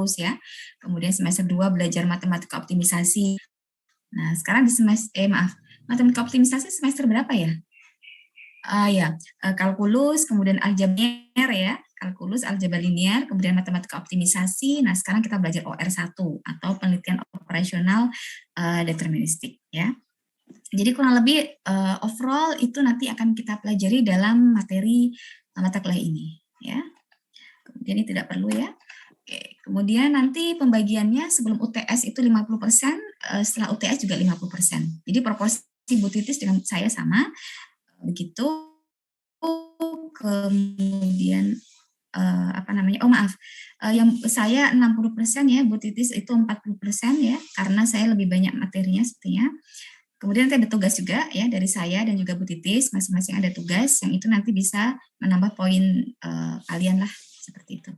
kalkulus ya. Kemudian semester 2 belajar matematika optimisasi. Nah, sekarang di matematika optimisasi semester berapa ya? Kalkulus, kemudian aljabar ya, kalkulus, aljabar linear, kemudian matematika optimisasi. Nah, sekarang kita belajar OR1 atau penelitian operasional deterministik ya. Jadi kurang lebih overall itu nanti akan kita pelajari dalam materi mata kuliah ini ya. Kemudian ini tidak perlu ya. Oke, kemudian nanti pembagiannya sebelum UTS itu 50%, setelah UTS juga 50%. Jadi proporsi Bu Titis dengan saya sama. Begitu. Kemudian yang saya 60% ya, Bu Titis itu 40% ya, karena saya lebih banyak materinya sepertinya. Kemudian nanti ada tugas juga ya dari saya dan juga Bu Titis, masing-masing ada tugas yang itu nanti bisa menambah poin kalian lah, seperti itu.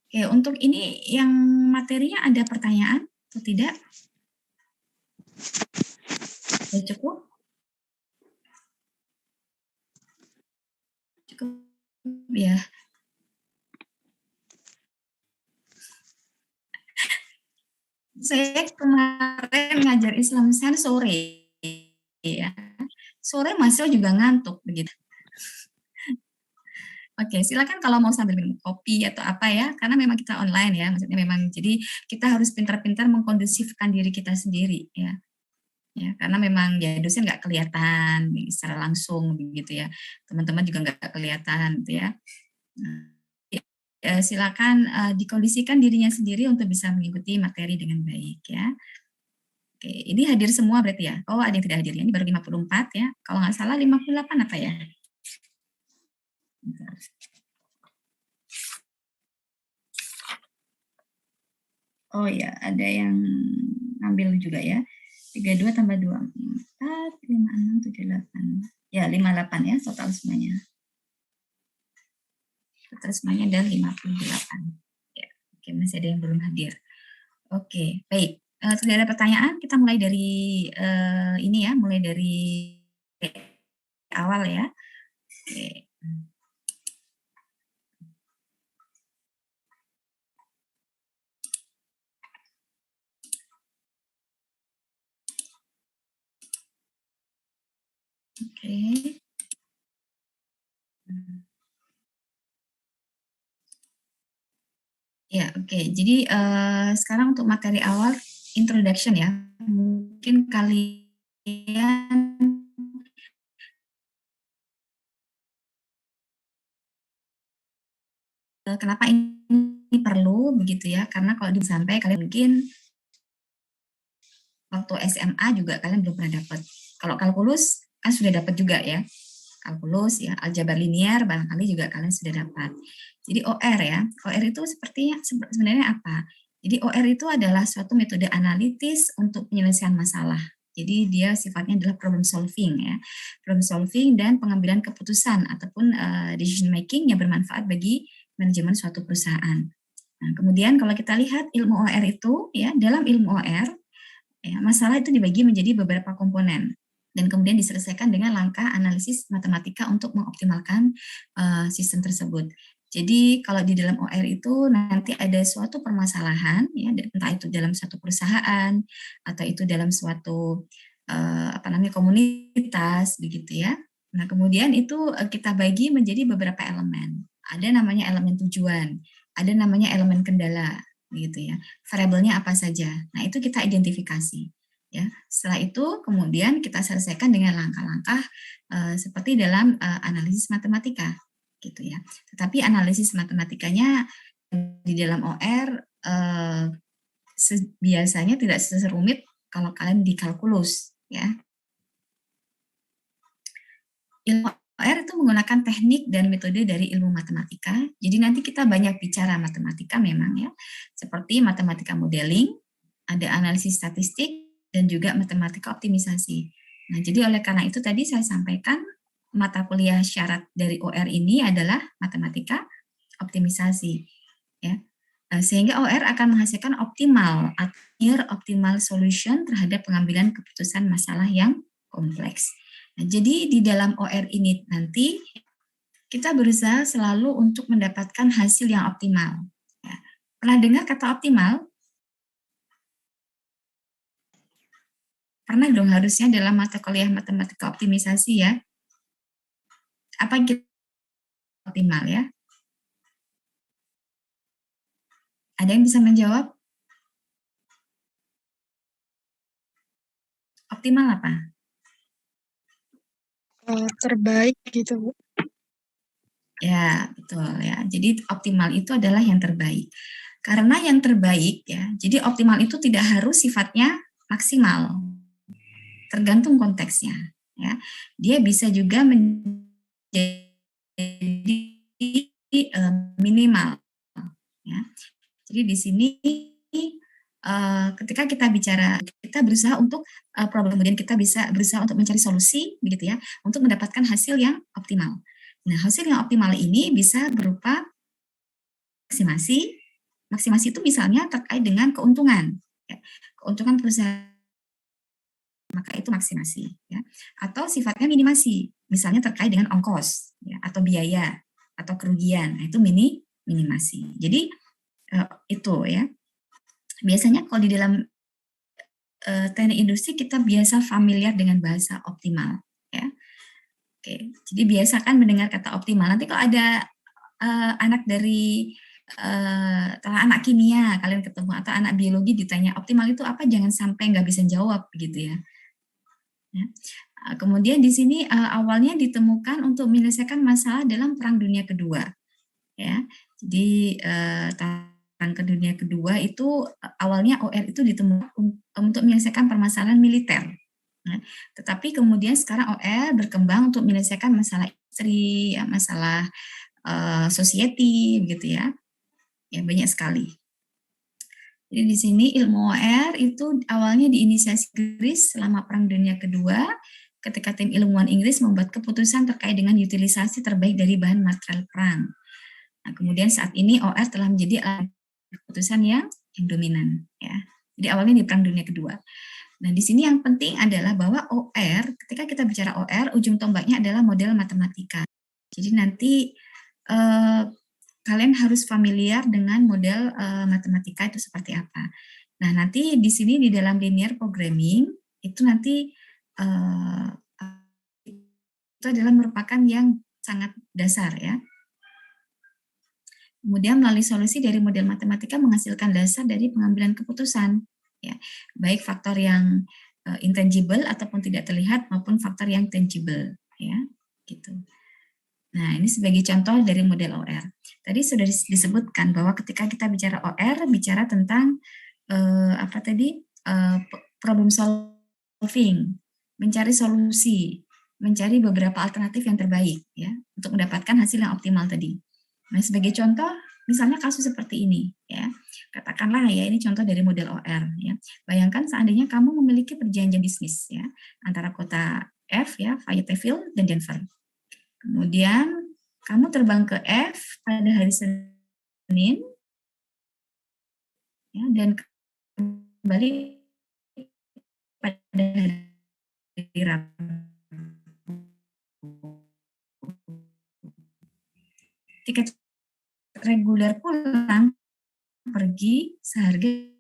Oke, untuk ini yang materinya ada pertanyaan atau tidak? Ya, cukup? Cukup ya. Saya kemarin ngajar Islam sore ya. Sore mahasiswa juga ngantuk begitu. Oke, silakan kalau mau sambil minum kopi atau apa ya, karena memang kita online ya, maksudnya memang jadi kita harus pintar-pintar mengkondusifkan diri kita sendiri ya. Ya, karena memang ya dosen nggak kelihatan secara langsung begitu ya. Teman-teman juga nggak kelihatan gitu ya. Silakan dikondisikan dirinya sendiri untuk bisa mengikuti materi dengan baik ya. Oke, ini hadir semua berarti ya? Oh, ada yang tidak hadir ya, ini baru 54 ya. Kalau nggak salah 58 apa ya? Oh ya, ada yang ngambil juga ya. 32 tambah 2, 4, 5, 6, 7, 8. Ya, 58 ya total semuanya. Total semuanya ada 58. Ya, oke, masih ada yang belum hadir. Oke, baik. Sudah ada pertanyaan, kita mulai dari ini ya, mulai dari awal ya. Oke. Oke. Ya, oke. Jadi sekarang untuk materi awal introduction ya. Mungkin kalian kenapa ini perlu begitu ya? Karena kalau sampai kalian mungkin waktu SMA juga kalian belum pernah dapat. Kalau kalkulus kan sudah dapat juga ya. Kalkulus ya, aljabar linear barangkali juga kalian sudah dapat. Jadi OR ya. OR itu sebenarnya apa? Jadi OR itu adalah suatu metode analitis untuk penyelesaian masalah. Jadi dia sifatnya adalah problem solving ya. Problem solving dan pengambilan keputusan ataupun decision making yang bermanfaat bagi manajemen suatu perusahaan. Nah, kemudian kalau kita lihat ilmu OR itu ya, dalam ilmu OR ya, masalah itu dibagi menjadi beberapa komponen dan kemudian diselesaikan dengan langkah analisis matematika untuk mengoptimalkan sistem tersebut. Jadi kalau di dalam OR itu nanti ada suatu permasalahan, ya, entah itu dalam suatu perusahaan atau itu dalam suatu komunitas, begitu ya. Nah kemudian itu kita bagi menjadi beberapa elemen. Ada namanya elemen tujuan, ada namanya elemen kendala, gitu ya. Variabelnya apa saja. Nah itu kita identifikasi. Ya, setelah itu kemudian kita selesaikan dengan langkah-langkah seperti dalam analisis matematika, gitu ya. Tetapi analisis matematikanya di dalam OR biasanya tidak serumit kalau kalian di kalkulus, ya. Ilmu OR itu menggunakan teknik dan metode dari ilmu matematika. Jadi nanti kita banyak bicara matematika memang ya, seperti matematika modeling, ada analisis statistik, dan juga matematika optimisasi. Nah, jadi oleh karena itu tadi saya sampaikan mata kuliah syarat dari OR ini adalah matematika optimisasi, ya. Sehingga OR akan menghasilkan optimal atau near optimal solution terhadap pengambilan keputusan masalah yang kompleks. Nah, jadi di dalam OR ini nanti kita berusaha selalu untuk mendapatkan hasil yang optimal. Ya. Pernah dengar kata optimal? Pernah dong harusnya dalam mata kuliah matematika optimisasi ya. Apa yang optimal ya? Ada yang bisa menjawab? Optimal apa? Terbaik gitu, Bu. Ya, betul ya. Jadi optimal itu adalah yang terbaik. Karena yang terbaik ya, jadi optimal itu tidak harus sifatnya maksimal. Tergantung konteksnya ya. Dia bisa juga menjadi minimal ya. Jadi di sini ketika kita bicara, kita berusaha untuk problem, kemudian kita bisa berusaha untuk mencari solusi begitu ya, untuk mendapatkan hasil yang optimal. Nah, hasil yang optimal ini bisa berupa maksimasi. Maksimasi itu misalnya terkait dengan keuntungan, ya. Keuntungan perusahaan, maka itu maksimasi, ya. Atau sifatnya minimasi, misalnya terkait dengan ongkos, ya, atau biaya, atau kerugian. Nah, itu minimasi. Jadi itu ya. Biasanya kalau di dalam teknik industri kita biasa familiar dengan bahasa optimal, ya. Oke, jadi biasakan mendengar kata optimal. Nanti kalau ada anak dari anak kimia kalian ketemu atau anak biologi ditanya optimal itu apa, jangan sampai nggak bisa jawab gitu ya. Kemudian di sini awalnya ditemukan untuk menyelesaikan masalah dalam Perang Dunia Kedua, ya. Jadi Perang Dunia Kedua itu awalnya OR itu ditemukan untuk menyelesaikan permasalahan militer. Nah, tetapi kemudian sekarang OR berkembang untuk menyelesaikan masalah istri, ya, masalah society, begitu ya. Ya banyak sekali. Jadi di sini ilmu OR itu awalnya diinisiasi Inggris selama Perang Dunia Kedua, ketika tim ilmuwan Inggris membuat keputusan terkait dengan utilisasi terbaik dari bahan material perang. Nah, kemudian saat ini OR telah menjadi keputusan yang dominan, ya. Jadi awalnya di Perang Dunia Kedua. Nah, di sini yang penting adalah bahwa OR, ketika kita bicara OR, ujung tombaknya adalah model matematika. Jadi nanti kalian harus familiar dengan model matematika itu seperti apa. Nah, nanti di sini di dalam linear programming itu nanti itu adalah merupakan yang sangat dasar ya. Kemudian melalui solusi dari model matematika menghasilkan dasar dari pengambilan keputusan, ya, baik faktor yang intangible ataupun tidak terlihat maupun faktor yang tangible, ya, gitu. Nah, ini sebagai contoh dari model OR. Tadi sudah disebutkan bahwa ketika kita bicara OR, bicara tentang apa tadi, problem solving, mencari solusi, mencari beberapa alternatif yang terbaik ya untuk mendapatkan hasil yang optimal tadi. Nah, sebagai contoh, misalnya kasus seperti ini ya, katakanlah ya ini contoh dari model OR ya. Bayangkan seandainya kamu memiliki perjanjian bisnis ya antara kota F ya, Fayetteville dan Denver. Kemudian kamu terbang ke F pada hari Senin ya, dan kembali pada hari Rabu. Tiket reguler pulang pergi seharga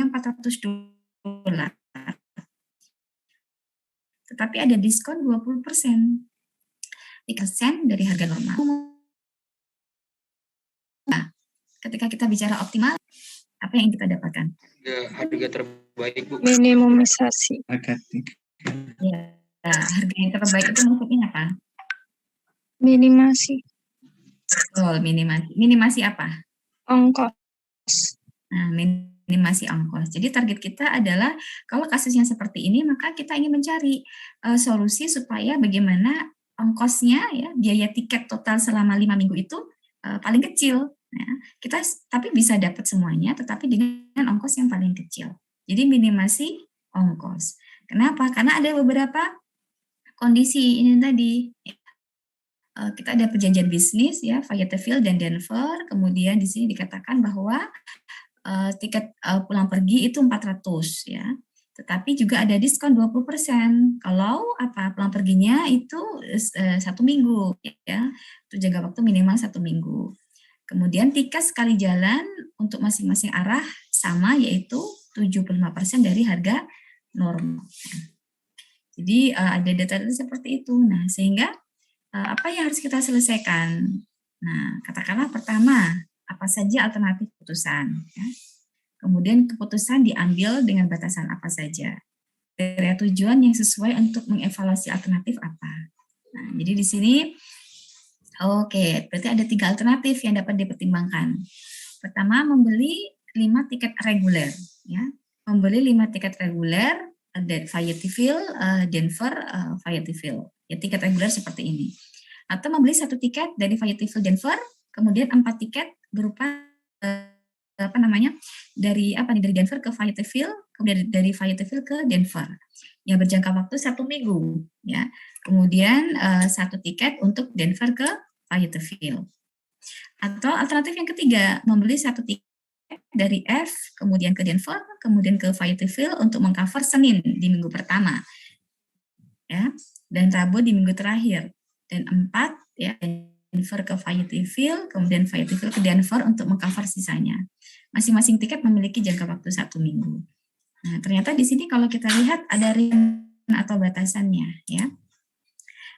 $400. Tetapi ada diskon 20%. 3% dari harga normal. Nah, ketika kita bicara optimal, apa yang kita dapatkan? Harga terbaik, Bu. Minimisasi. Ya, harga yang terbaik itu maksudnya apa? Minimasi. Betul, minimasi apa? Ongkos. Nah, minimasi ongkos. Jadi target kita adalah kalau kasusnya seperti ini, maka kita ingin mencari solusi supaya bagaimana ongkosnya ya, biaya tiket total selama 5 minggu itu paling kecil. Nah, kita tapi bisa dapat semuanya, tetapi dengan ongkos yang paling kecil. Jadi minimasi ongkos. Kenapa? Karena ada beberapa kondisi ini tadi. Kita ada perjanjian bisnis ya, Fayetteville dan Denver. Kemudian di sini dikatakan bahwa tiket pulang pergi itu 400 ya. Tetapi juga ada diskon 20% kalau pulang perginya itu 1 minggu ya. Itu jaga waktu minimal 1 minggu. Kemudian tiket sekali jalan untuk masing-masing arah sama, yaitu 75% dari harga normal. Jadi ada data seperti itu. Nah, sehingga apa yang harus kita selesaikan? Nah, katakanlah pertama, apa saja alternatif keputusan. Ya. Kemudian keputusan diambil dengan batasan apa saja. Kriteria tujuan yang sesuai untuk mengevaluasi alternatif apa. Nah, jadi di sini, oke, berarti ada 3 alternatif yang dapat dipertimbangkan. Pertama, membeli 5 tiket reguler. Ya. Membeli 5 tiket reguler, Fayetteville, Denver, Fayetteville. Ya, tiket reguler seperti ini. Atau membeli 1 tiket dari Fayetteville, Denver, kemudian 4 tiket berupa dari Denver ke Fayetteville, kemudian dari Fayetteville ke Denver, yang berjangka waktu 1 minggu, ya. Kemudian 1 tiket untuk Denver ke Fayetteville. Atau alternatif yang ketiga, membeli 1 tiket dari F, kemudian ke Denver, kemudian ke Fayetteville untuk mengcover Senin di minggu pertama, ya, dan Rabu di minggu terakhir, dan 4, ya, Denver ke Fayetteville, kemudian Fayetteville ke Denver untuk mengcover sisanya. Masing-masing tiket memiliki jangka waktu 1 minggu. Nah, ternyata di sini kalau kita lihat ada ring atau batasannya, ya.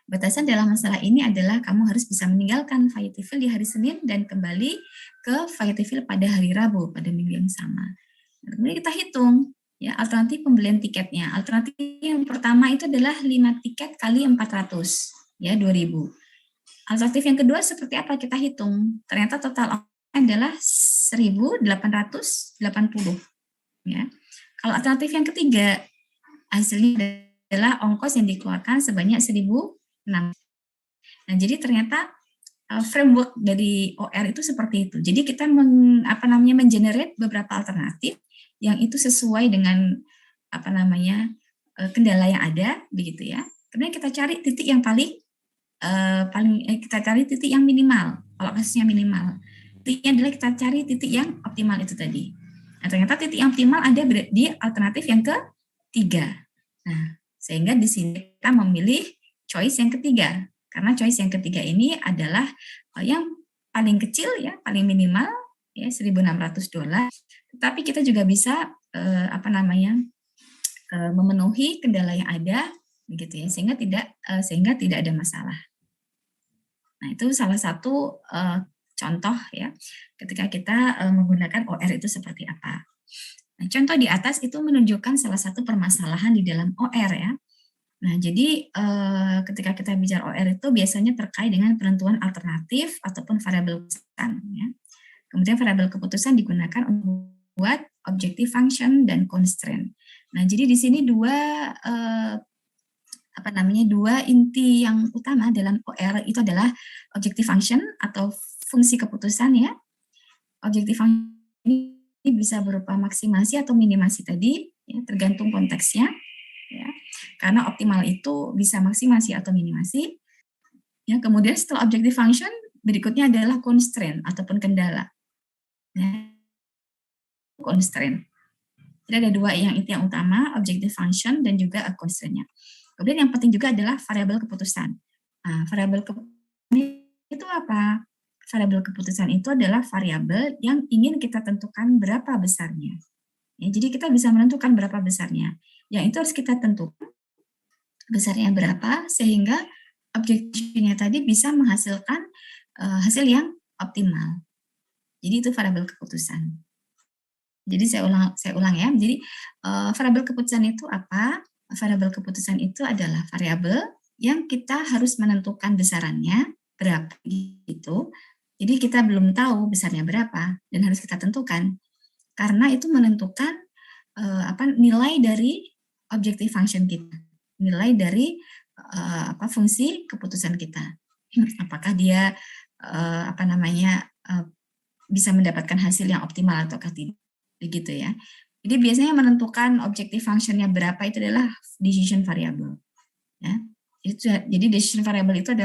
Batasan dalam masalah ini adalah kamu harus bisa meninggalkan Fayetteville di hari Senin dan kembali ke Fayetteville pada hari Rabu, pada minggu yang sama. Kemudian kita hitung, ya, alternatif pembelian tiketnya. Alternatif yang pertama itu adalah 5 tiket kali 400, ya, 2.000. Alternatif yang kedua seperti apa kita hitung? Ternyata total adalah 1.880, ya. Kalau alternatif yang ketiga, hasilnya adalah ongkos yang dikeluarkan sebanyak 1.006. Nah, jadi ternyata framework dari OR itu seperti itu. Jadi kita mengenerate beberapa alternatif yang itu sesuai dengan kendala yang ada, begitu ya. Kemudian kita cari titik yang kita cari titik yang minimal. Kalau kasusnya minimal, titiknya adalah kita cari titik yang optimal itu tadi. Nah, ternyata titik yang optimal ada di alternatif yang ketiga. Nah, sehingga di sini kita memilih choice yang ketiga, karena choice yang ketiga ini adalah yang paling kecil, ya, paling minimal, ya, $1.600. Tetapi kita juga bisa memenuhi kendala yang ada, begitu ya, sehingga tidak ada masalah. Nah, itu salah satu contoh, ya, ketika kita menggunakan OR itu seperti apa. Nah, contoh di atas itu menunjukkan salah satu permasalahan di dalam OR, ya. Nah, jadi ketika kita bicara OR itu biasanya terkait dengan penentuan alternatif ataupun variabel keputusan, ya. Kemudian variabel keputusan digunakan untuk membuat objective function dan constraint. Nah, jadi di sini dua inti yang utama dalam OR itu adalah objective function atau fungsi keputusan, ya. Objective function ini bisa berupa maksimasi atau minimasi tadi, ya, tergantung konteksnya, ya. Karena optimal itu bisa maksimasi atau minimasi. Ya, kemudian setelah objective function berikutnya adalah constraint ataupun kendala. Ya. Constraint. Jadi ada dua inti yang utama, objective function dan juga constraint-nya. Kemudian yang penting juga adalah variabel keputusan. Nah, variabel keputusan itu apa? Variabel keputusan itu adalah variabel yang ingin kita tentukan berapa besarnya. Ya, jadi kita bisa menentukan berapa besarnya. Yang itu harus kita tentukan besarnya berapa sehingga objektifnya tadi bisa menghasilkan hasil yang optimal. Jadi itu variabel keputusan. Jadi saya ulang ya. Jadi variabel keputusan itu apa? Variabel keputusan itu adalah variabel yang kita harus menentukan besarannya berapa gitu. Jadi kita belum tahu besarnya berapa dan harus kita tentukan. Karena itu menentukan nilai dari objective function kita. Nilai dari fungsi keputusan kita. Apakah dia bisa mendapatkan hasil yang optimal ataukah tidak. Begitu ya. Jadi biasanya menentukan objective function-nya berapa itu adalah decision variable. Ya. Jadi decision variable itu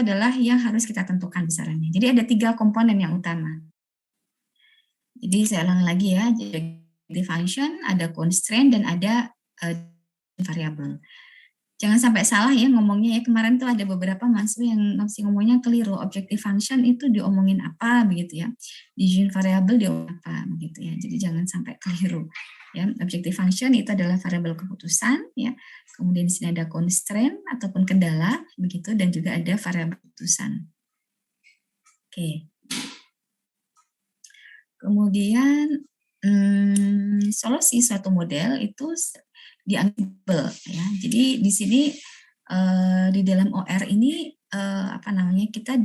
adalah yang harus kita tentukan besarannya. Jadi ada 3 komponen yang utama. Jadi saya ulang lagi ya, objective function, ada constraint dan ada variable. jangan sampai salah ya ngomongnya ya. Kemarin tuh ada beberapa mahasiswa yang masih ngomongnya keliru. Objective function itu diomongin apa begitu ya. Decision variable diomongin apa begitu ya. Jadi jangan sampai keliru. Ya, objective function itu adalah variabel keputusan ya. Kemudian di sini ada constraint ataupun kendala begitu, dan juga ada variabel keputusan. Oke. Kemudian solusi suatu model itu dianggap ya. Jadi di sini di dalam OR ini kita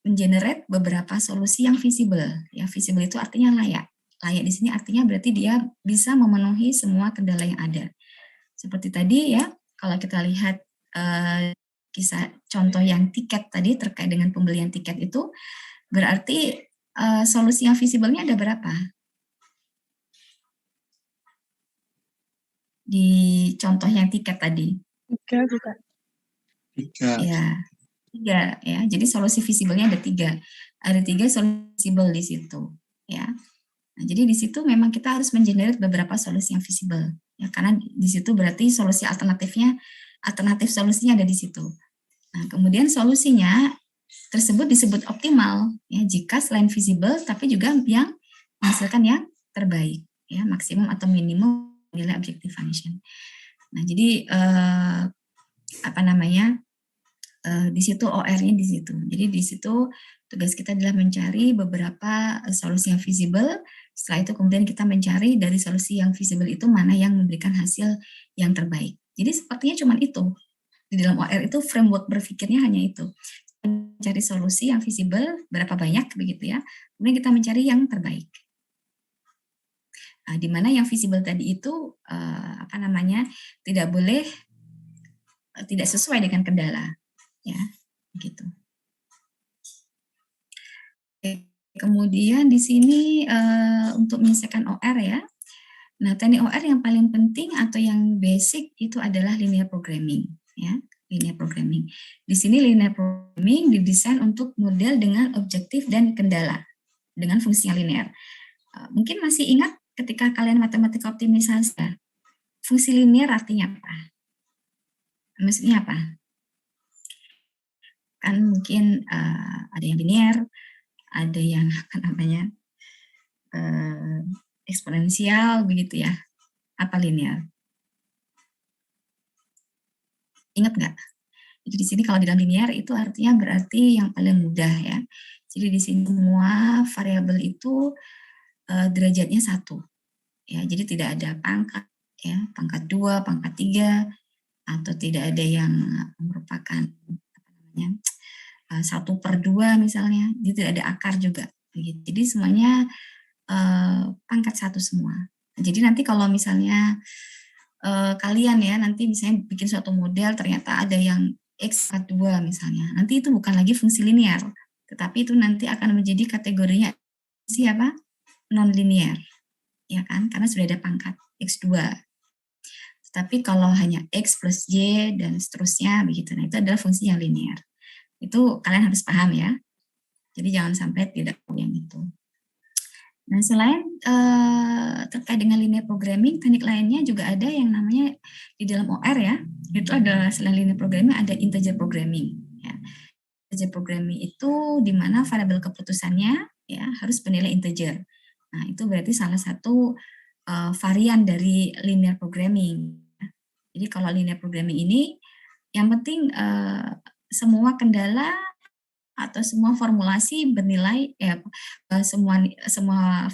mengenerate beberapa solusi yang visible. Ya, visible itu artinya layak. Layak di sini artinya berarti dia bisa memenuhi semua kendala yang ada. Seperti tadi ya, kalau kita lihat kisah contoh yang tiket tadi terkait dengan pembelian tiket itu, berarti solusi yang visible-nya ada berapa? Di contoh yang tiket tadi. 3 juga. 3. Ya, 3 ya. Jadi solusi visible-nya ada 3. Ada 3 solusi visible di situ, ya. Nah, jadi di situ memang kita harus mengenerate beberapa solusi yang visible, ya, karena di situ berarti solusi alternatif solusinya ada di situ. Nah, kemudian solusinya tersebut disebut optimal, ya, jika selain visible tapi juga yang menghasilkan yang terbaik, ya, maksimum atau minimum nilai objective function. Nah, jadi di situ OR-nya di situ. Jadi di situ tugas kita adalah mencari beberapa solusi yang visible. Setelah itu kemudian kita mencari dari solusi yang visible itu mana yang memberikan hasil yang terbaik. Jadi sepertinya cuma itu. Di dalam OR itu framework berpikirnya hanya itu. Mencari solusi yang visible berapa banyak begitu ya. Kemudian kita mencari yang terbaik. Di mana yang visible tadi itu tidak sesuai dengan kendala. Ya, gitu. Kemudian di sini untuk menyelesaikan OR ya. Nah, teknik OR yang paling penting atau yang basic itu adalah linear programming, ya, linear programming. Di sini linear programming didesain untuk model dengan objektif dan kendala dengan fungsi yang linear. Mungkin masih ingat ketika kalian matematika optimisasi, fungsi linear artinya apa? Maksudnya apa? Kan mungkin ada yang linear, ada yang eksponensial begitu ya. Apa linear? Ingat nggak? Jadi di sini kalau di dalam linear itu artinya berarti yang paling mudah ya. Jadi di sini semua variabel itu derajatnya 1. Ya, jadi tidak ada pangkat ya, pangkat 2, pangkat 3, atau tidak ada yang merupakan 1/2 misalnya, dia tidak ada akar juga. Jadi semuanya pangkat 1 semua. Jadi nanti kalau misalnya kalian ya nanti misalnya bikin suatu model ternyata ada yang X pangkat 2 misalnya, nanti itu bukan lagi fungsi linear, tetapi itu nanti akan menjadi kategorinya fungsi apa? Non-linear, ya kan? Karena sudah ada pangkat X2. Tetapi kalau hanya X plus Y dan seterusnya begitu, nah itu adalah fungsi yang linear. Itu kalian harus paham ya. Jadi jangan sampai tidak tahu yang itu. Nah, selain terkait dengan linear programming, teknik lainnya juga ada yang namanya di dalam OR ya. Itu adalah selain linear programming ada integer programming. Ya. Integer programming itu di mana variabel keputusannya ya harus bernilai integer. Nah, itu berarti salah satu varian dari linear programming. Jadi kalau linear programming ini yang penting semua kendala atau semua formulasi bernilai semua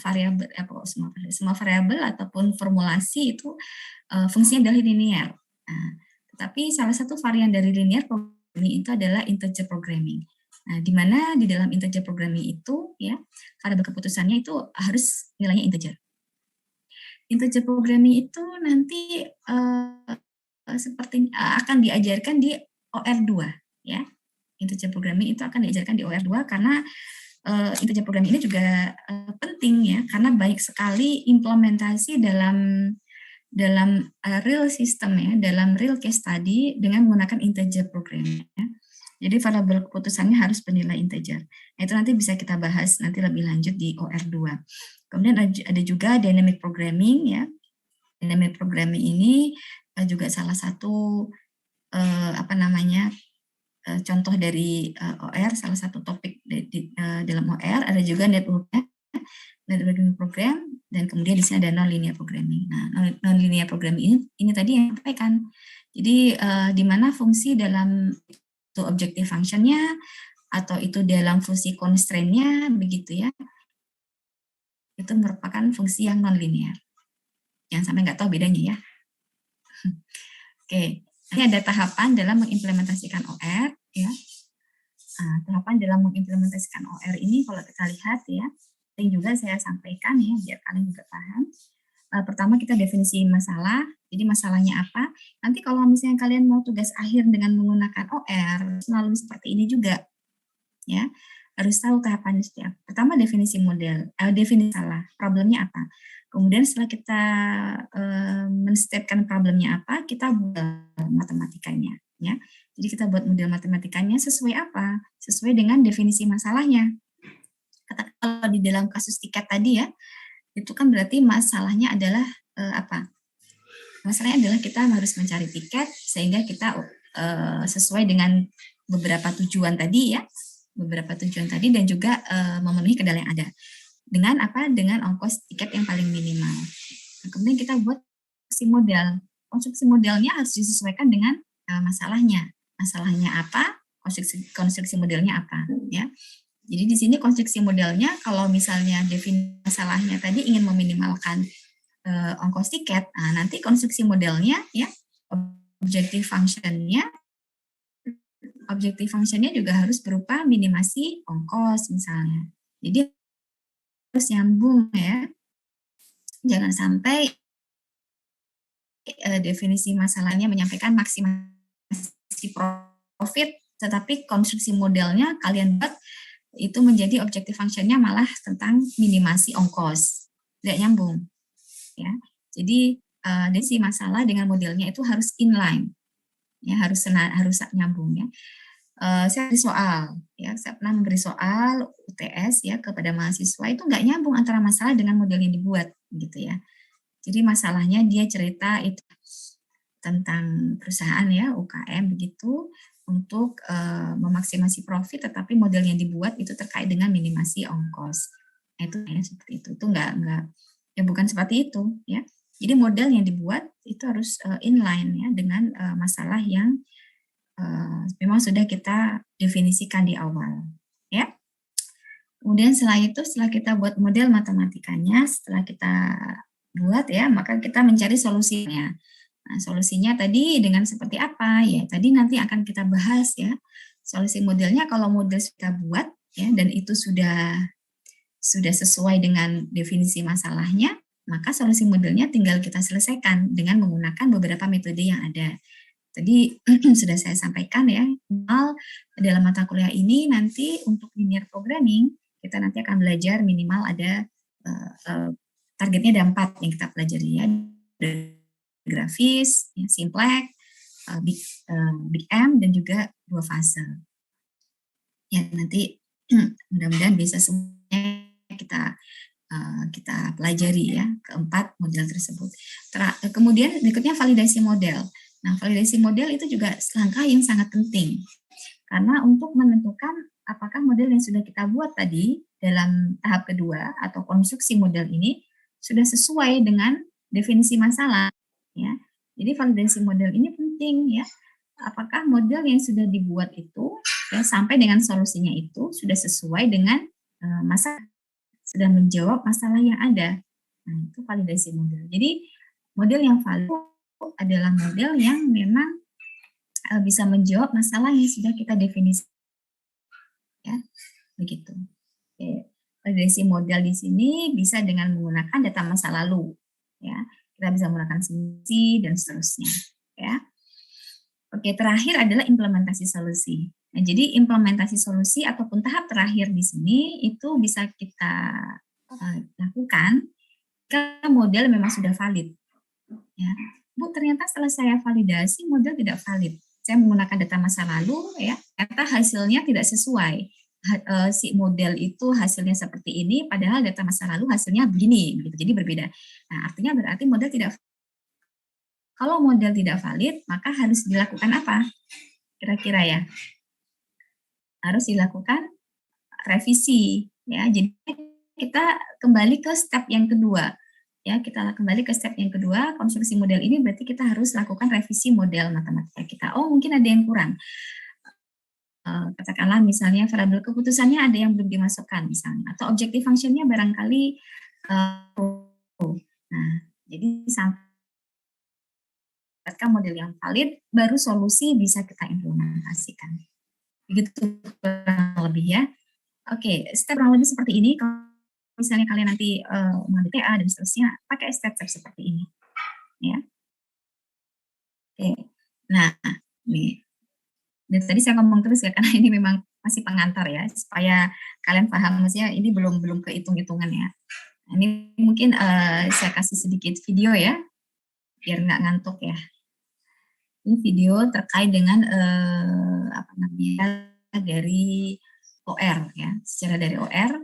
variabel ataupun formulasi itu fungsinya adalah linear. Nah, tetapi salah satu varian dari linear programming itu adalah integer programming. Nah, di mana di dalam integer programming itu ya variabel keputusannya itu harus nilainya integer. Integer programming itu nanti seperti akan diajarkan di OR2 ya. Integer programming itu akan diajarkan di OR2 karena integer programming ini juga penting ya karena banyak sekali implementasi dalam real system ya, dalam real case study dengan menggunakan integer programming ya. Jadi variabel keputusannya harus bernilai integer. Nah, itu nanti bisa kita bahas nanti lebih lanjut di OR2. Kemudian ada juga dynamic programming ya. Dynamic programming ini juga salah satu contoh dari OR, salah satu topik dalam OR. Ada juga networking program, dan kemudian di sini ada non-linear programming. Nah, non-linear programming ini tadi yang sampaikan. Jadi di mana fungsi dalam itu objective function-nya atau itu dalam fungsi constraint-nya begitu ya, itu merupakan fungsi yang non-linear. Jangan sampai nggak tahu bedanya ya. Oke, ini ada tahapan dalam mengimplementasikan OR ya. Nah, tahapan dalam mengimplementasikan OR ini kalau kita lihat ya, yang juga saya sampaikan ya biar kalian juga paham. Pertama kita definisi masalah. Jadi masalahnya apa? Nanti kalau misalnya kalian mau tugas akhir dengan menggunakan OR, selalu seperti ini juga ya. Harus tahu tahapannya seperti apa. Pertama definisi model, definisi masalah, problemnya apa. Kemudian setelah kita men-stepkan problemnya apa, kita buat matematikanya ya. Jadi kita buat model matematikanya sesuai apa? Sesuai dengan definisi masalahnya. Kalau di dalam kasus tiket tadi ya, itu kan berarti masalahnya adalah apa? Masalahnya adalah kita harus mencari tiket sehingga kita sesuai dengan beberapa tujuan tadi ya, dan juga memenuhi kendala yang ada. Dengan apa? Dengan ongkos tiket yang paling minimal. Nah, kemudian kita buat konstruksi model. Konstruksi modelnya harus disesuaikan dengan masalahnya. Masalahnya apa? Konstruksi modelnya apa? Ya. Jadi di sini konstruksi modelnya kalau misalnya definisi masalahnya tadi ingin meminimalkan ongkos tiket, nah nanti konstruksi modelnya ya objective functionnya juga harus berupa minimasi ongkos misalnya. Jadi harus nyambung ya, jangan sampai definisi masalahnya menyampaikan maksimasi profit, tetapi konstruksi modelnya kalian buat itu menjadi objective functionnya malah tentang minimasi ongkos, tidak nyambung ya. Jadi definisi masalah dengan modelnya itu harus inline ya, harus nyambung ya. Saya beri soal ya, saya pernah memberi soal UTS ya kepada mahasiswa, itu nggak nyambung antara masalah dengan model yang dibuat gitu ya. Jadi masalahnya dia cerita itu tentang perusahaan ya, UKM begitu, untuk memaksimasi profit, tetapi model yang dibuat itu terkait dengan minimasi ongkos. Nah, itu ya seperti itu. Itu enggak ya, bukan seperti itu ya. Jadi model yang dibuat itu harus inline ya dengan masalah yang memang sudah kita definisikan di awal ya. Kemudian setelah kita buat model matematikanya, setelah kita buat ya, maka kita mencari solusinya. Nah, solusinya tadi dengan seperti apa? Ya, tadi nanti akan kita bahas ya. Solusi modelnya kalau model kita buat ya dan itu sudah sesuai dengan definisi masalahnya, maka solusi modelnya tinggal kita selesaikan dengan menggunakan beberapa metode yang ada. Tadi sudah saya sampaikan ya, dalam mata kuliah ini nanti untuk linear programming kita nanti akan belajar minimal ada targetnya ada 4 yang kita pelajari ya. Grafis, ya, simplex, big M, dan juga 2 fase. Ya nanti mudah-mudahan bisa semuanya kita pelajari ya keempat model tersebut. Kemudian berikutnya validasi model. Nah, validasi model itu juga langkah yang sangat penting karena untuk menentukan apakah model yang sudah kita buat tadi dalam tahap kedua atau konstruksi model ini sudah sesuai dengan definisi masalah. Ya, jadi validasi model ini penting ya. Apakah model yang sudah dibuat itu ya, sampai dengan solusinya itu sudah sesuai dengan masalah, sudah menjawab masalah yang ada. Nah, itu validasi model. Jadi model yang valid adalah model yang memang bisa menjawab masalah yang sudah kita definisi. Ya, begitu. Oke. Validasi model di sini bisa dengan menggunakan data masa lalu. Ya, kita bisa menggunakan simulasi dan seterusnya ya. Oke, terakhir adalah implementasi solusi. Nah, jadi implementasi solusi ataupun tahap terakhir di sini itu bisa kita lakukan jika model memang sudah valid. Ya, Bu, ternyata setelah saya validasi model tidak valid. Saya menggunakan data masa lalu ya, ternyata hasilnya tidak sesuai. Si model itu hasilnya seperti ini, padahal data masa lalu hasilnya begini, gitu. Jadi berbeda. Nah, artinya berarti model tidak Kalau model tidak valid, maka harus dilakukan apa? Kira-kira ya. Harus dilakukan revisi ya. Jadi kita kembali ke step yang kedua. Ya, kita kembali ke step yang kedua, konstruksi model ini berarti kita harus lakukan revisi model matematika kita. Oh, mungkin ada yang kurang. Katakanlah misalnya variabel keputusannya ada yang belum dimasukkan misalnya, atau objective functionnya barangkali nah, jadi sampai model yang valid, baru solusi bisa kita implementasikan. Begitu kurang lebih ya. Oke, step kurang lebih seperti ini. Kalau misalnya kalian nanti mengambil TA dan seterusnya, pakai step-step seperti ini. Ya. Oke. Nah, nih. Dan tadi saya ngomong terus ya, karena ini memang masih pengantar ya, supaya kalian paham, maksudnya ini belum kehitung-hitungan ya. Ini mungkin saya kasih sedikit video ya, biar nggak ngantuk ya. Ini video terkait dengan apa namanya, dari OR ya, secara dari OR.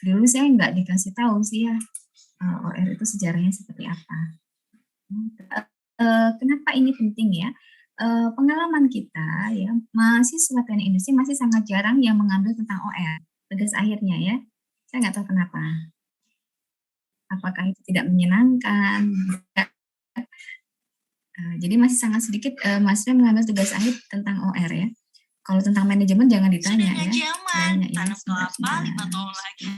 Dulu saya nggak dikasih tahu sih ya, OR itu sejarahnya seperti apa. Kenapa ini penting ya? Pengalaman kita ya, mahasiswa teknik industri masih sangat jarang yang mengambil tentang OR, tugas akhirnya ya. Saya nggak tahu kenapa. Apakah itu tidak menyenangkan? Jadi masih sangat sedikit mahasiswa mengambil tugas akhir tentang OR ya. Kalau tentang manajemen jangan ditanya ya. Banyak ya. Tanam kelapa 5 tahun lagi.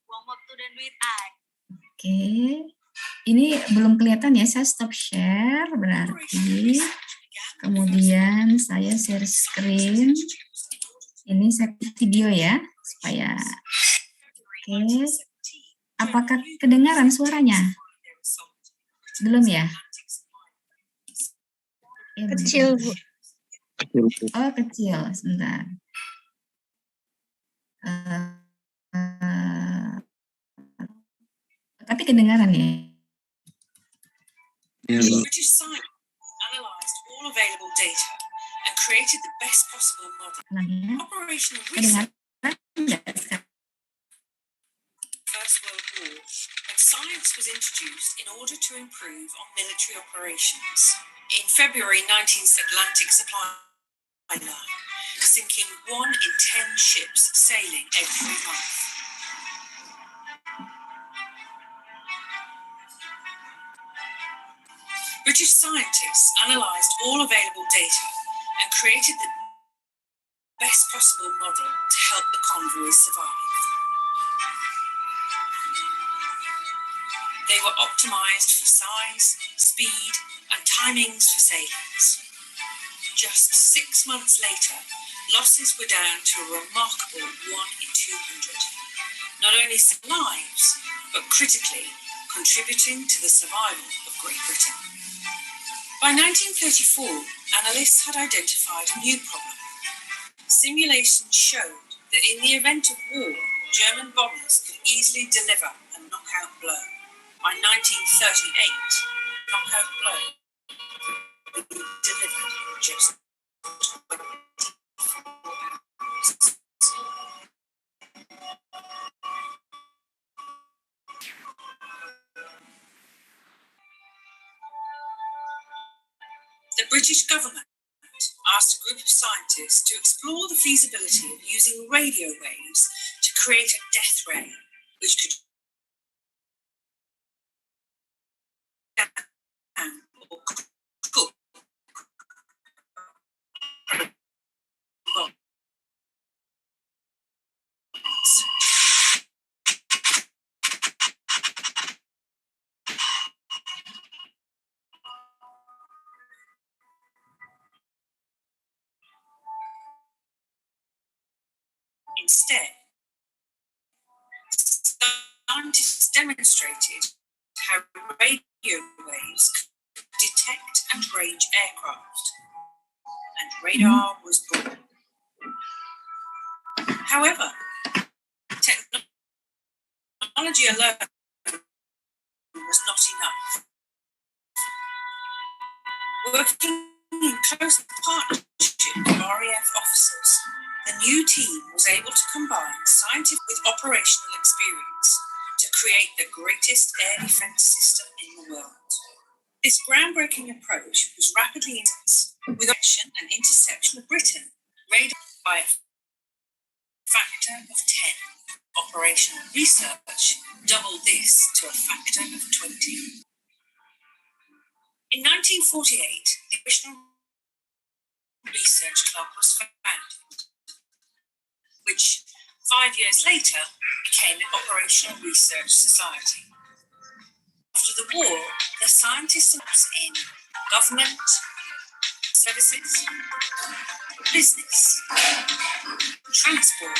Buang waktu dan duit aja. Oke. Ini belum kelihatan ya, saya stop share berarti. Kemudian saya share screen. Ini saya video ya, supaya oke. Apakah kedengaran suaranya? Belum ya? Kecil, Bu. Oh, kecil. Sebentar. Tapi kedengaran ya? British Science analyzed all available data and created the best possible model. Operational research. First World War, when science was introduced in order to improve on military operations. In February 19th Atlantic supply line, sinking 1 in 10 ships sailing every month. British scientists analysed all available data and created the best possible model to help the convoys survive. They were optimised for size, speed, and timings for sailings. Just 6 months later, losses were down to a remarkable 1 in 200. Not only saving lives, but critically contributing to the survival of Great Britain. By 1934, analysts had identified a new problem. Simulations showed that in the event of war, German bombers could easily deliver a knockout blow. By 1938, knockout blow would be delivered in just 24 hours. The British government asked a group of scientists to explore the feasibility of using radio waves to create a death ray, which could or cook. Instead, scientists demonstrated how radio waves could detect and range aircraft, and radar was born. However, technology alone was not enough. Working in close partnership with RAF officers, the new team was able to combine scientific with operational experience to create the greatest air defence system in the world. This groundbreaking approach was rapidly intense with action and interception of Britain, radar by a factor of 10. Operational research doubled this to a factor of 20. In 1948, the Operational Research Club was founded, which 5 years later became the Operational Research Society. After the war, the scientists in government, services, business, transport,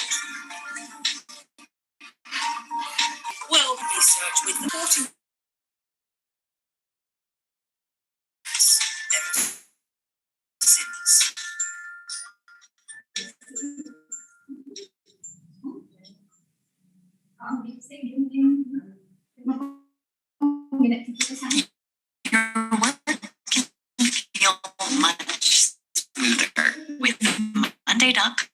world research with important ever since. Your work can feel much smoother with Monday.com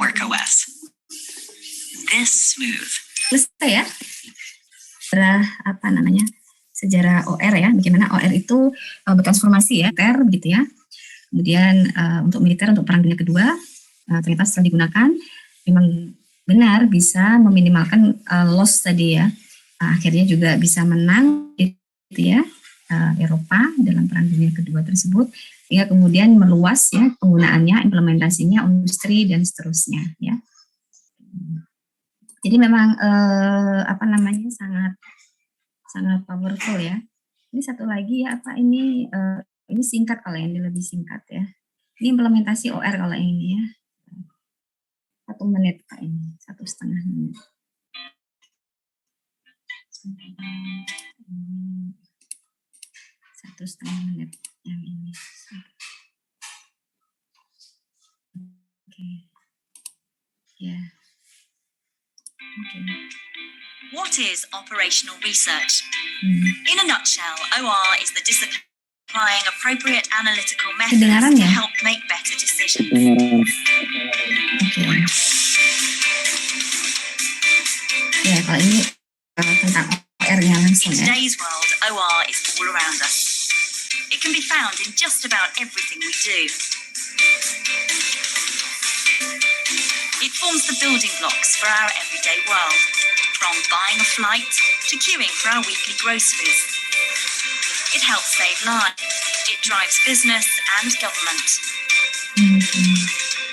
Work OS. This smooth. Selesai ya. Sejarah OR ya, bagaimana OR itu bertransformasi ya, militer begitu ya. Kemudian untuk militer, untuk Perang Dunia Kedua, ternyata setelah digunakan memang benar bisa meminimalkan loss tadi ya. Akhirnya juga bisa menang gitu ya, Eropa dalam Perang Dunia Kedua tersebut, hingga kemudian meluas ya penggunaannya, implementasinya, industri dan seterusnya ya. Jadi memang sangat powerful ya. Ini satu lagi ya, ini singkat, kalau yang ini lebih singkat ya. Ini implementasi OR kalau yang ini ya. 1 menit Kak, ini 1,5 menit. 1,5 menit yang ini. Oke. Ya. Oke. What is operational research? In a nutshell, OR is the discipline applying appropriate analytical methods Kedengaran to ya? help make better decisions. Oke. Ya, kalau ini tentang OR-nya langsung In ya. today's world, OR is all around us. It can be found in just about everything we do. It forms the building blocks for our everyday world, from buying a flight to queuing for our weekly groceries. It helps save lives. It drives business and government.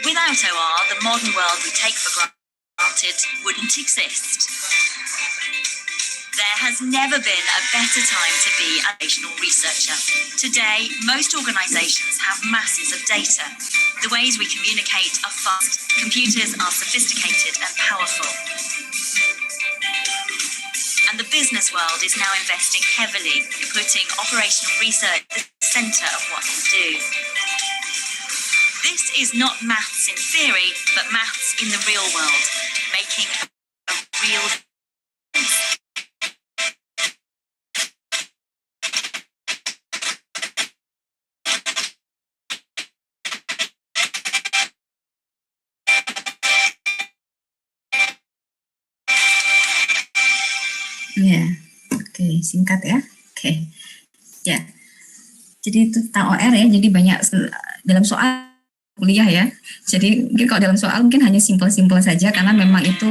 Without OR, the modern world we take for granted wouldn't exist. There has never been a better time to be an operational researcher. Today, most organizations have masses of data. The ways we communicate are fast. Computers are sophisticated and powerful. And the business world is now investing heavily, putting operational research at the center of what we do. This is not maths in theory, but maths in the real world, making a real difference. Ya, oke, singkat ya. Oke, ya. Jadi itu tentang OR ya. Jadi banyak dalam soal kuliah ya. Jadi mungkin kalau dalam soal mungkin hanya simpel-simpel saja, karena memang itu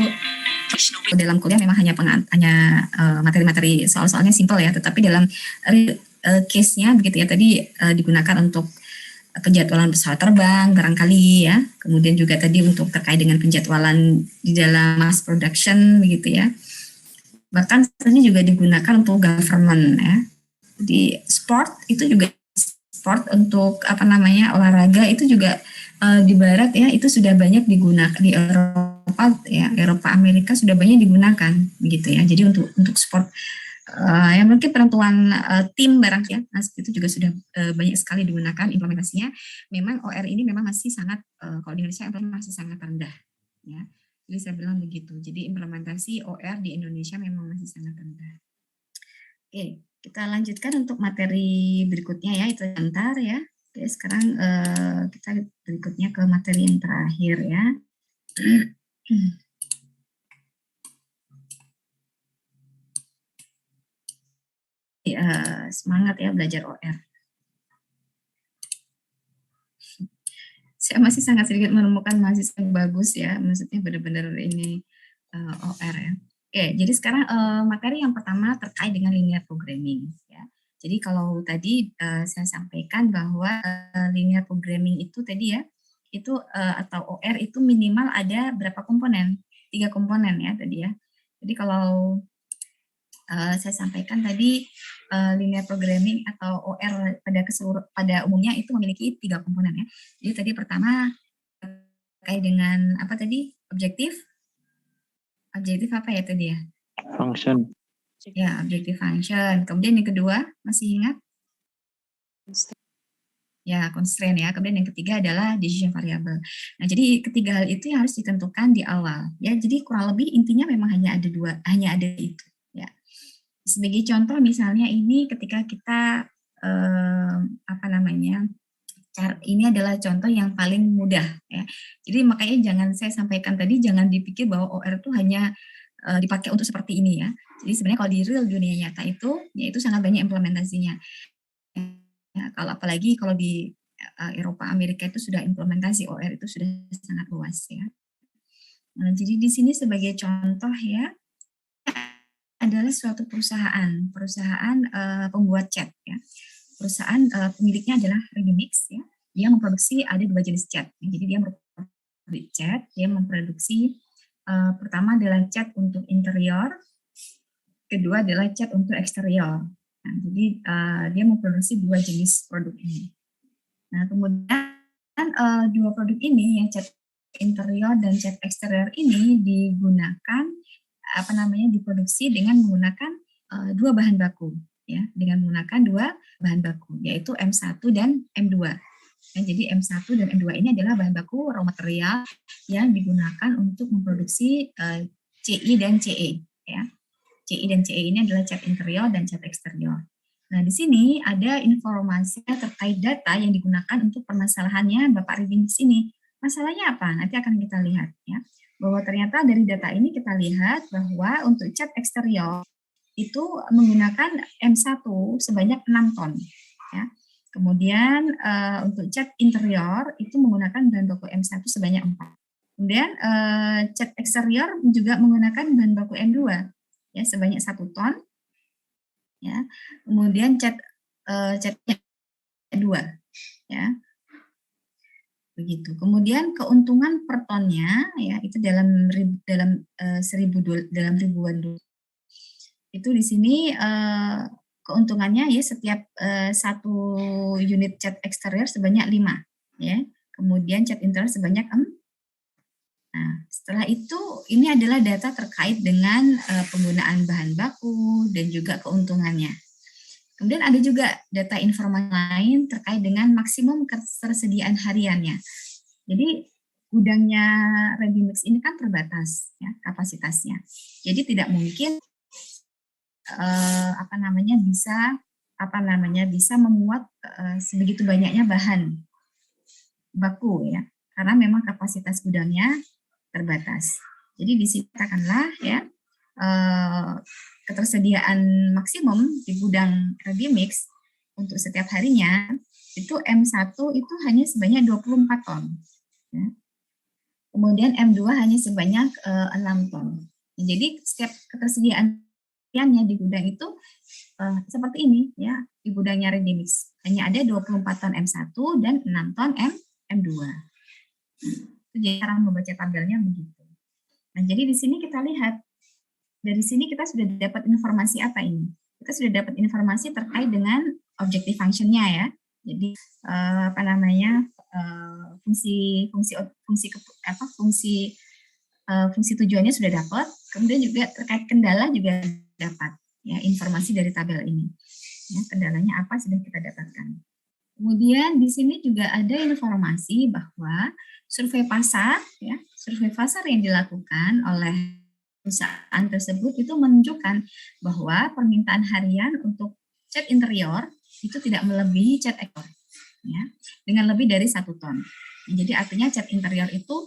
dalam kuliah memang hanya materi-materi soal-soalnya simpel ya. Tetapi dalam case-nya begitu ya, tadi digunakan untuk penjadwalan pesawat terbang barangkali ya. Kemudian juga tadi untuk terkait dengan penjadwalan di dalam mass production begitu ya. Bahkan tadi juga digunakan untuk government ya. Di sport itu juga, sport untuk olahraga itu juga di barat ya, itu sudah banyak digunakan di Eropa ya, Eropa Amerika sudah banyak digunakan begitu ya. Jadi untuk sport ya mungkin penentuan tim barang ya, itu juga sudah banyak sekali digunakan implementasinya. Memang OR ini memang masih sangat kalau di Indonesia masih sangat rendah ya. Jadi saya bilang begitu. Jadi implementasi OR di Indonesia memang masih sangat rendah. Oke, kita lanjutkan untuk materi berikutnya ya, itu sebentar ya. Oke, sekarang kita berikutnya ke materi yang terakhir ya. semangat ya belajar OR. Saya masih sangat sedikit menemukan mahasiswa yang bagus ya, maksudnya benar-benar ini OR ya. Oke, jadi sekarang materi yang pertama terkait dengan linear programming ya. Jadi kalau tadi saya sampaikan bahwa linear programming itu tadi ya, itu atau OR itu minimal ada berapa komponen? 3 komponen ya tadi ya. Jadi kalau saya sampaikan tadi linear programming atau OR pada umumnya itu memiliki 3 komponen ya. Jadi tadi pertama terkait dengan apa tadi? Objektif apa ya tadi ya? Function. Ya, objective function. Kemudian yang kedua, masih ingat? Ya, constraint ya. Kemudian yang ketiga adalah decision variable. Nah, jadi ketiga hal itu yang harus ditentukan di awal. Ya, jadi kurang lebih intinya memang hanya ada itu. Ya. Sebagai contoh misalnya ini ketika kita ini adalah contoh yang paling mudah ya. Jadi makanya jangan saya sampaikan tadi, jangan dipikir bahwa OR itu hanya dipakai untuk seperti ini ya. Jadi sebenarnya kalau di real dunia nyata itu, ya itu sangat banyak implementasinya. Ya, apalagi kalau di Eropa, Amerika itu sudah implementasi OR itu sudah sangat luas ya. Nah, jadi di sini sebagai contoh ya adalah suatu perusahaan pembuat cat ya. Perusahaan pemiliknya adalah Redimix ya. Dia memproduksi ada 2 jenis cat. Ya. Jadi dia memproduksi cat, dia memproduksi pertama adalah cat untuk interior, kedua adalah cat untuk eksterior. Nah, jadi dia memproduksi 2 jenis produk ini. Nah, kemudian 2 produk ini yang cat interior dan cat eksterior ini digunakan diproduksi dengan menggunakan 2 bahan baku ya, dengan menggunakan 2 bahan baku yaitu M1 dan M2. Nah, jadi M1 dan M2 ini adalah bahan baku raw material yang digunakan untuk memproduksi CI dan CE ya. CI dan CE ini adalah cat interior dan cat eksterior. Nah, di sini ada informasi terkait data yang digunakan untuk permasalahannya Bapak Redimix ini. Masalahnya apa? Nanti akan kita lihat ya. Bahwa ternyata dari data ini kita lihat bahwa untuk cat eksterior itu menggunakan M1 sebanyak 6 ton ya. Kemudian untuk cat interior itu menggunakan bahan baku M1 sebanyak 4. Kemudian cat eksterior juga menggunakan bahan baku M2 ya sebanyak 1 ton. Ya. Kemudian catnya 2 ya. Begitu. Kemudian keuntungan per tonnya ya itu dalam ribuan dolar. Itu di sini keuntungannya ya setiap 1 unit cat eksterior sebanyak 5 ya. Kemudian cat interior sebanyak 6. Nah, setelah itu ini adalah data terkait dengan penggunaan bahan baku dan juga keuntungannya. Kemudian ada juga data informasi lain terkait dengan maksimum ketersediaan hariannya. Jadi gudangnya Redimix ini kan terbatas ya kapasitasnya. Jadi tidak mungkin bisa memuat sebegitu banyaknya bahan baku ya. Karena memang kapasitas gudangnya terbatas. Jadi disiapkanlah ya ketersediaan maksimum di gudang Redimix untuk setiap harinya itu M1 itu hanya sebanyak 24 ton. Ya. Kemudian M2 hanya sebanyak 6 ton. Jadi setiap ketersediaannya di gudang itu seperti ini ya, di gudangnya Redimix. Hanya ada 24 ton M1 dan 6 ton M2. Jadi cara membaca tabelnya begitu. Nah, jadi di sini kita lihat dari sini kita sudah dapat informasi apa ini? Kita sudah dapat informasi terkait dengan objective function-nya ya. Jadi fungsi tujuannya sudah dapat. Kemudian juga terkait kendala juga dapat ya informasi dari tabel ini. Ya, kendalanya apa sudah kita dapatkan. Kemudian di sini juga ada informasi bahwa survei pasar yang dilakukan oleh perusahaan tersebut itu menunjukkan bahwa permintaan harian untuk cat interior itu tidak melebihi cat ekor ya dengan lebih dari 1 ton. Jadi artinya cat interior itu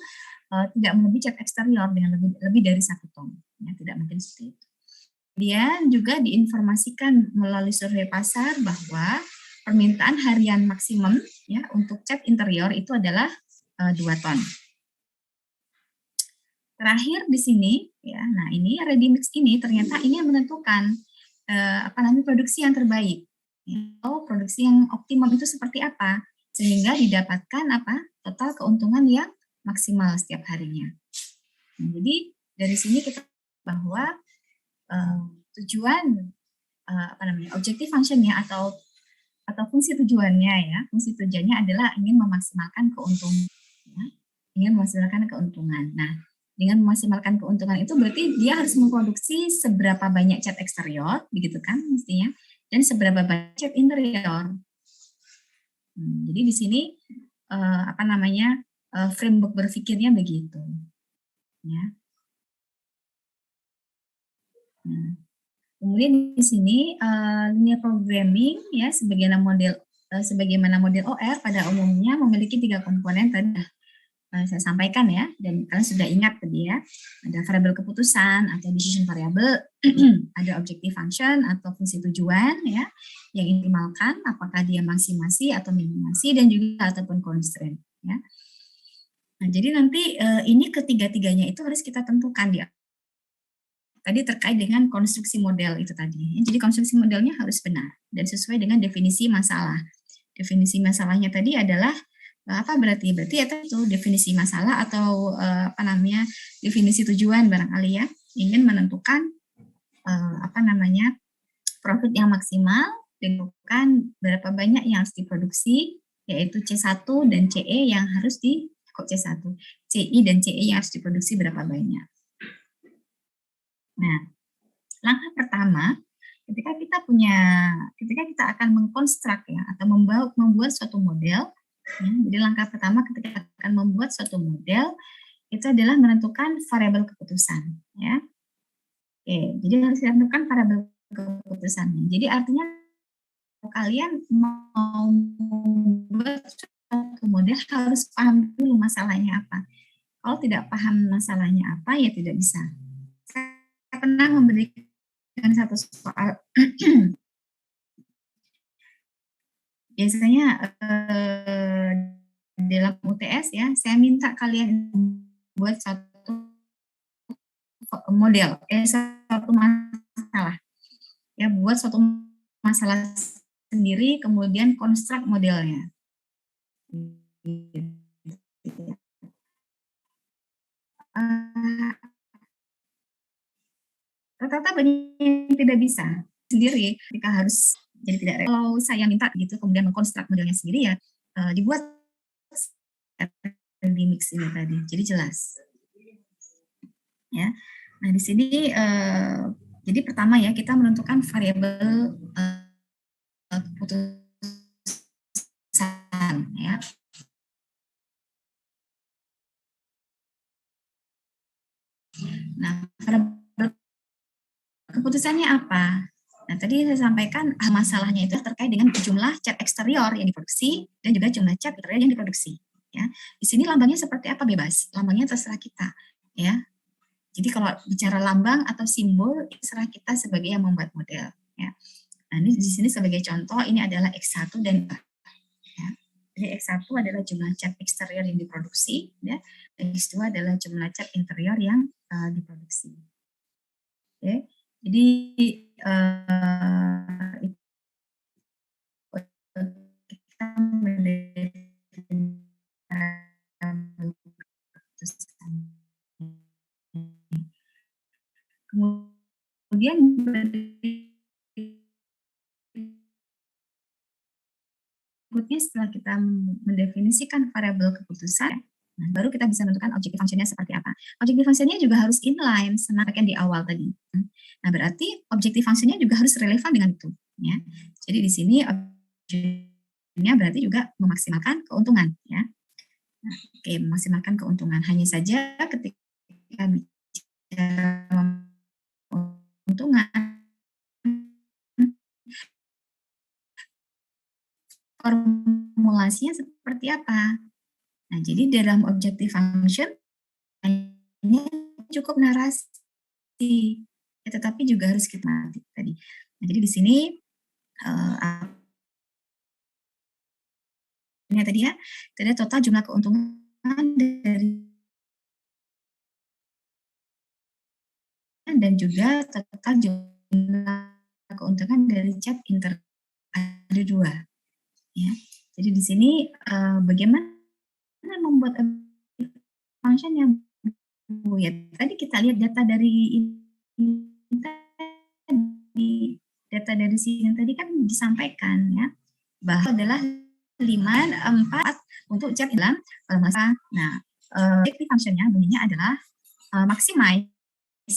tidak melebihi cat eksterior dengan lebih dari 1 ton ya, tidak mungkin seperti itu. Kemudian juga diinformasikan melalui survei pasar bahwa permintaan harian maksimum ya untuk cat interior itu adalah 2 ton. Terakhir di sini ya, nah ini ready mix ini ternyata ini yang menentukan produksi yang terbaik. Atau produksi yang optimum itu seperti apa sehingga didapatkan total keuntungan yang maksimal setiap harinya. Nah, jadi dari sini kita bahwa tujuan objective functionnya atau fungsi tujuannya ya, fungsi tujuannya adalah ingin memaksimalkan keuntungan, ya, ingin memaksimalkan keuntungan. Nah, dengan memaksimalkan keuntungan itu berarti dia harus memproduksi seberapa banyak cat eksterior, begitu kan mestinya, dan seberapa banyak cat interior. Jadi di sini framework berpikirnya begitu, ya. Nah, kemudian di sini linear programming ya sebagaimana model OR pada umumnya memiliki 3 komponen tadi saya sampaikan ya, dan kalian sudah ingat tadi ya, ada variabel keputusan atau decision variable, ada objective function atau fungsi tujuan ya yang dioptimalkan, apakah dia maksimasi atau minimasi, dan juga ataupun constraint ya. Nah, jadi nanti ini ketiga-tiganya itu harus kita tentukan dia. Tadi terkait dengan konstruksi model itu tadi. Jadi konstruksi modelnya harus benar dan sesuai dengan definisi masalah. Definisi masalahnya tadi adalah apa berarti? Berarti itu definisi masalah atau definisi tujuan barangkali ya, ingin menentukan profit yang maksimal, tentukan berapa banyak yang harus diproduksi, yaitu C1 dan CE yang harus C1, CI dan CE yang harus diproduksi berapa banyak. Nah, langkah pertama ketika kita akan mengkonstruk ya atau membuat suatu model. Ya, jadi langkah pertama ketika akan membuat suatu model itu adalah menentukan variabel keputusan. Ya, oke. Jadi harus ditentukan variabel keputusannya. Jadi artinya kalian mau membuat suatu model harus paham dulu masalahnya apa. Kalau tidak paham masalahnya apa ya tidak bisa. Saya pernah memberikan satu soal. Biasanya dalam UTS ya, saya minta kalian buat satu model, satu masalah. Ya, buat suatu masalah sendiri, kemudian konstruk modelnya. Rata-rata banyak yang tidak bisa sendiri, ketika harus jadi tidak. Kalau saya minta gitu, kemudian mengkonstruk modelnya sendiri ya, dibuat di mix ini tadi, jadi jelas. Ya, nah di sini jadi pertama ya kita menentukan variabel keputusan ya. Nah, variabel keputusannya apa? Nah, tadi saya sampaikan masalahnya itu terkait dengan jumlah cat eksterior yang diproduksi dan juga jumlah cat interior yang diproduksi. Ya, di sini lambangnya seperti apa bebas, lambangnya terserah kita. Ya, jadi kalau bicara lambang atau simbol terserah kita sebagai yang membuat model. Ya, nah ini di sini sebagai contoh ini adalah X1 dan ya. Jadi X1 adalah jumlah cat eksterior yang diproduksi, ya. X2 adalah jumlah cat interior yang diproduksi. Oke. Jadi kita kemudian berikutnya setelah kita mendefinisikan variabel keputusan, nah, baru kita bisa menentukan objective function-nya seperti apa. Objective function-nya juga harus inline, senakan di awal tadi. Nah, berarti objective function-nya juga harus relevan dengan itu. Ya. Jadi di sini objektifnya berarti juga memaksimalkan keuntungan. Ya. Nah, oke, memaksimalkan keuntungan. Hanya saja ketika bicara keuntungan, formulasinya seperti apa? Nah, jadi dalam objective function hanya cukup narasi. ya, tetapi juga harus kita mati tadi. Nah, jadi di sini ini tadi ya, tadi total jumlah keuntungan dari dan juga total jumlah keuntungan dari chat inter ada 2 ya. Jadi di sini bagaimana membuat function yang ya tadi kita lihat data dari data dari sini tadi kan disampaikan ya bahwa adalah 5, 4 untuk chat dalam masa. Nah, objektif functionnya bunyinya adalah maximize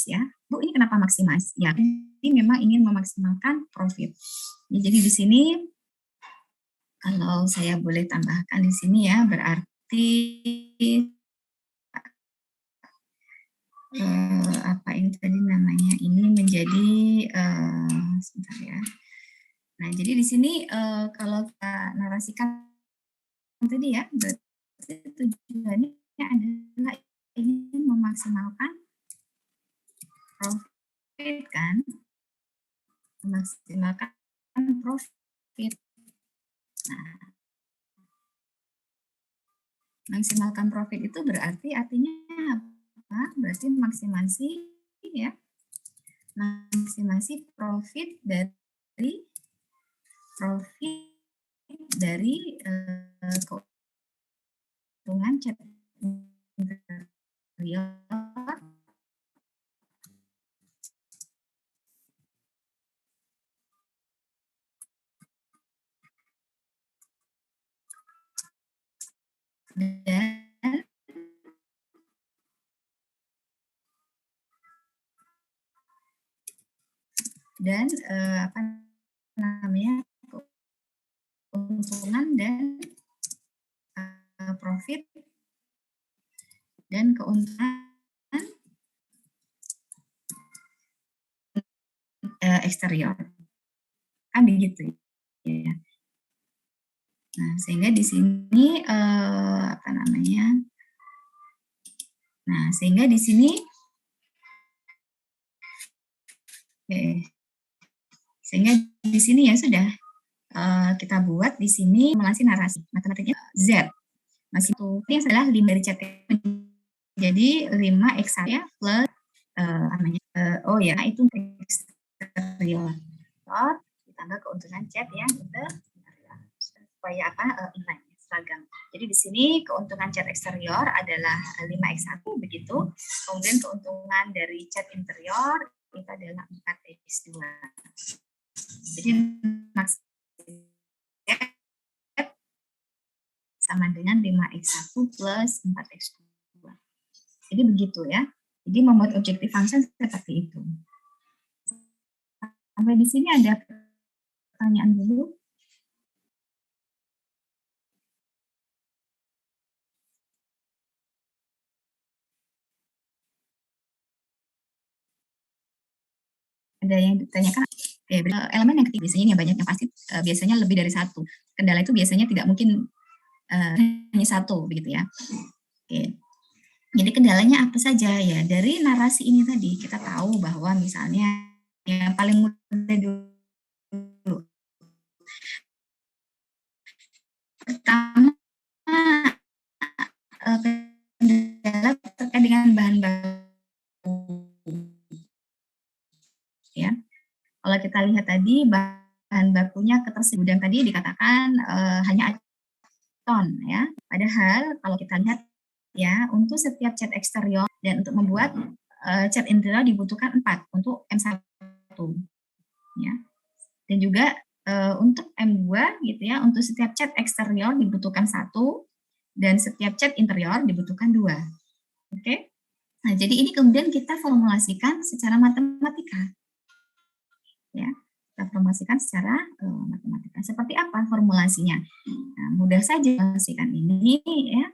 ya. Bu, ini kenapa maximize? Ya, ini memang ingin memaksimalkan profit. Ya, jadi di sini kalau saya boleh tambahkan di sini ya, berarti apa ini tadi namanya? Ini menjadi sebentar ya. Nah, jadi di sini kalau kita narasikan tadi ya, berarti tujuannya adalah ingin memaksimalkan profit kan, memaksimalkan profit. Nah, maksimalkan profit itu berarti artinya apa? Berarti maksimasi ya, maksimasi profit dari keuntungan chat interior dan apa namanya keuntungan dan profit dan keuntungan eksterior kan begitu ya. Nah, sehingga di sini apa namanya? Nah, sehingga di sini ya sudah kita buat di sini formulasi narasi matematiknya Z masih itu ini adalah 5 dari chat jadi 5x1 ya plus namanya oh ya itu eksterior ditambah keuntungan chat yang supaya apa inline seragam. Jadi di sini keuntungan chat eksterior adalah 5x1 begitu. Kemudian keuntungan dari chat interior itu adalah 4x2. Jadi maksudnya sama dengan 5x1 plus 4x2. Jadi begitu ya. Jadi membuat objective function seperti itu. Sampai di sini ada pertanyaan dulu. Ada yang ditanyakan, elemen yang ketiga biasanya yang banyak yang pasti biasanya lebih dari 1. Kendala itu biasanya tidak mungkin hanya 1 begitu ya. Oke. Jadi kendalanya apa saja ya? Dari narasi ini tadi kita tahu bahwa misalnya yang paling mudah dulu. Pertama kendala terkait dengan bahan baku. Ya, kalau kita lihat tadi bahan bakunya ketersediaan tadi dikatakan hanya ton ya. Padahal kalau kita lihat ya untuk setiap cat eksterior dan untuk membuat cat interior dibutuhkan 4 untuk M1 ya. Dan juga untuk M2 gitu ya, untuk setiap cat eksterior dibutuhkan 1 dan setiap cat interior dibutuhkan 2. Oke. Nah, jadi ini kemudian kita formulasikan secara matematika. Ya, kita formulasikan secara matematika. Seperti apa formulasinya? Nah, mudah saja formulasikan ini ya.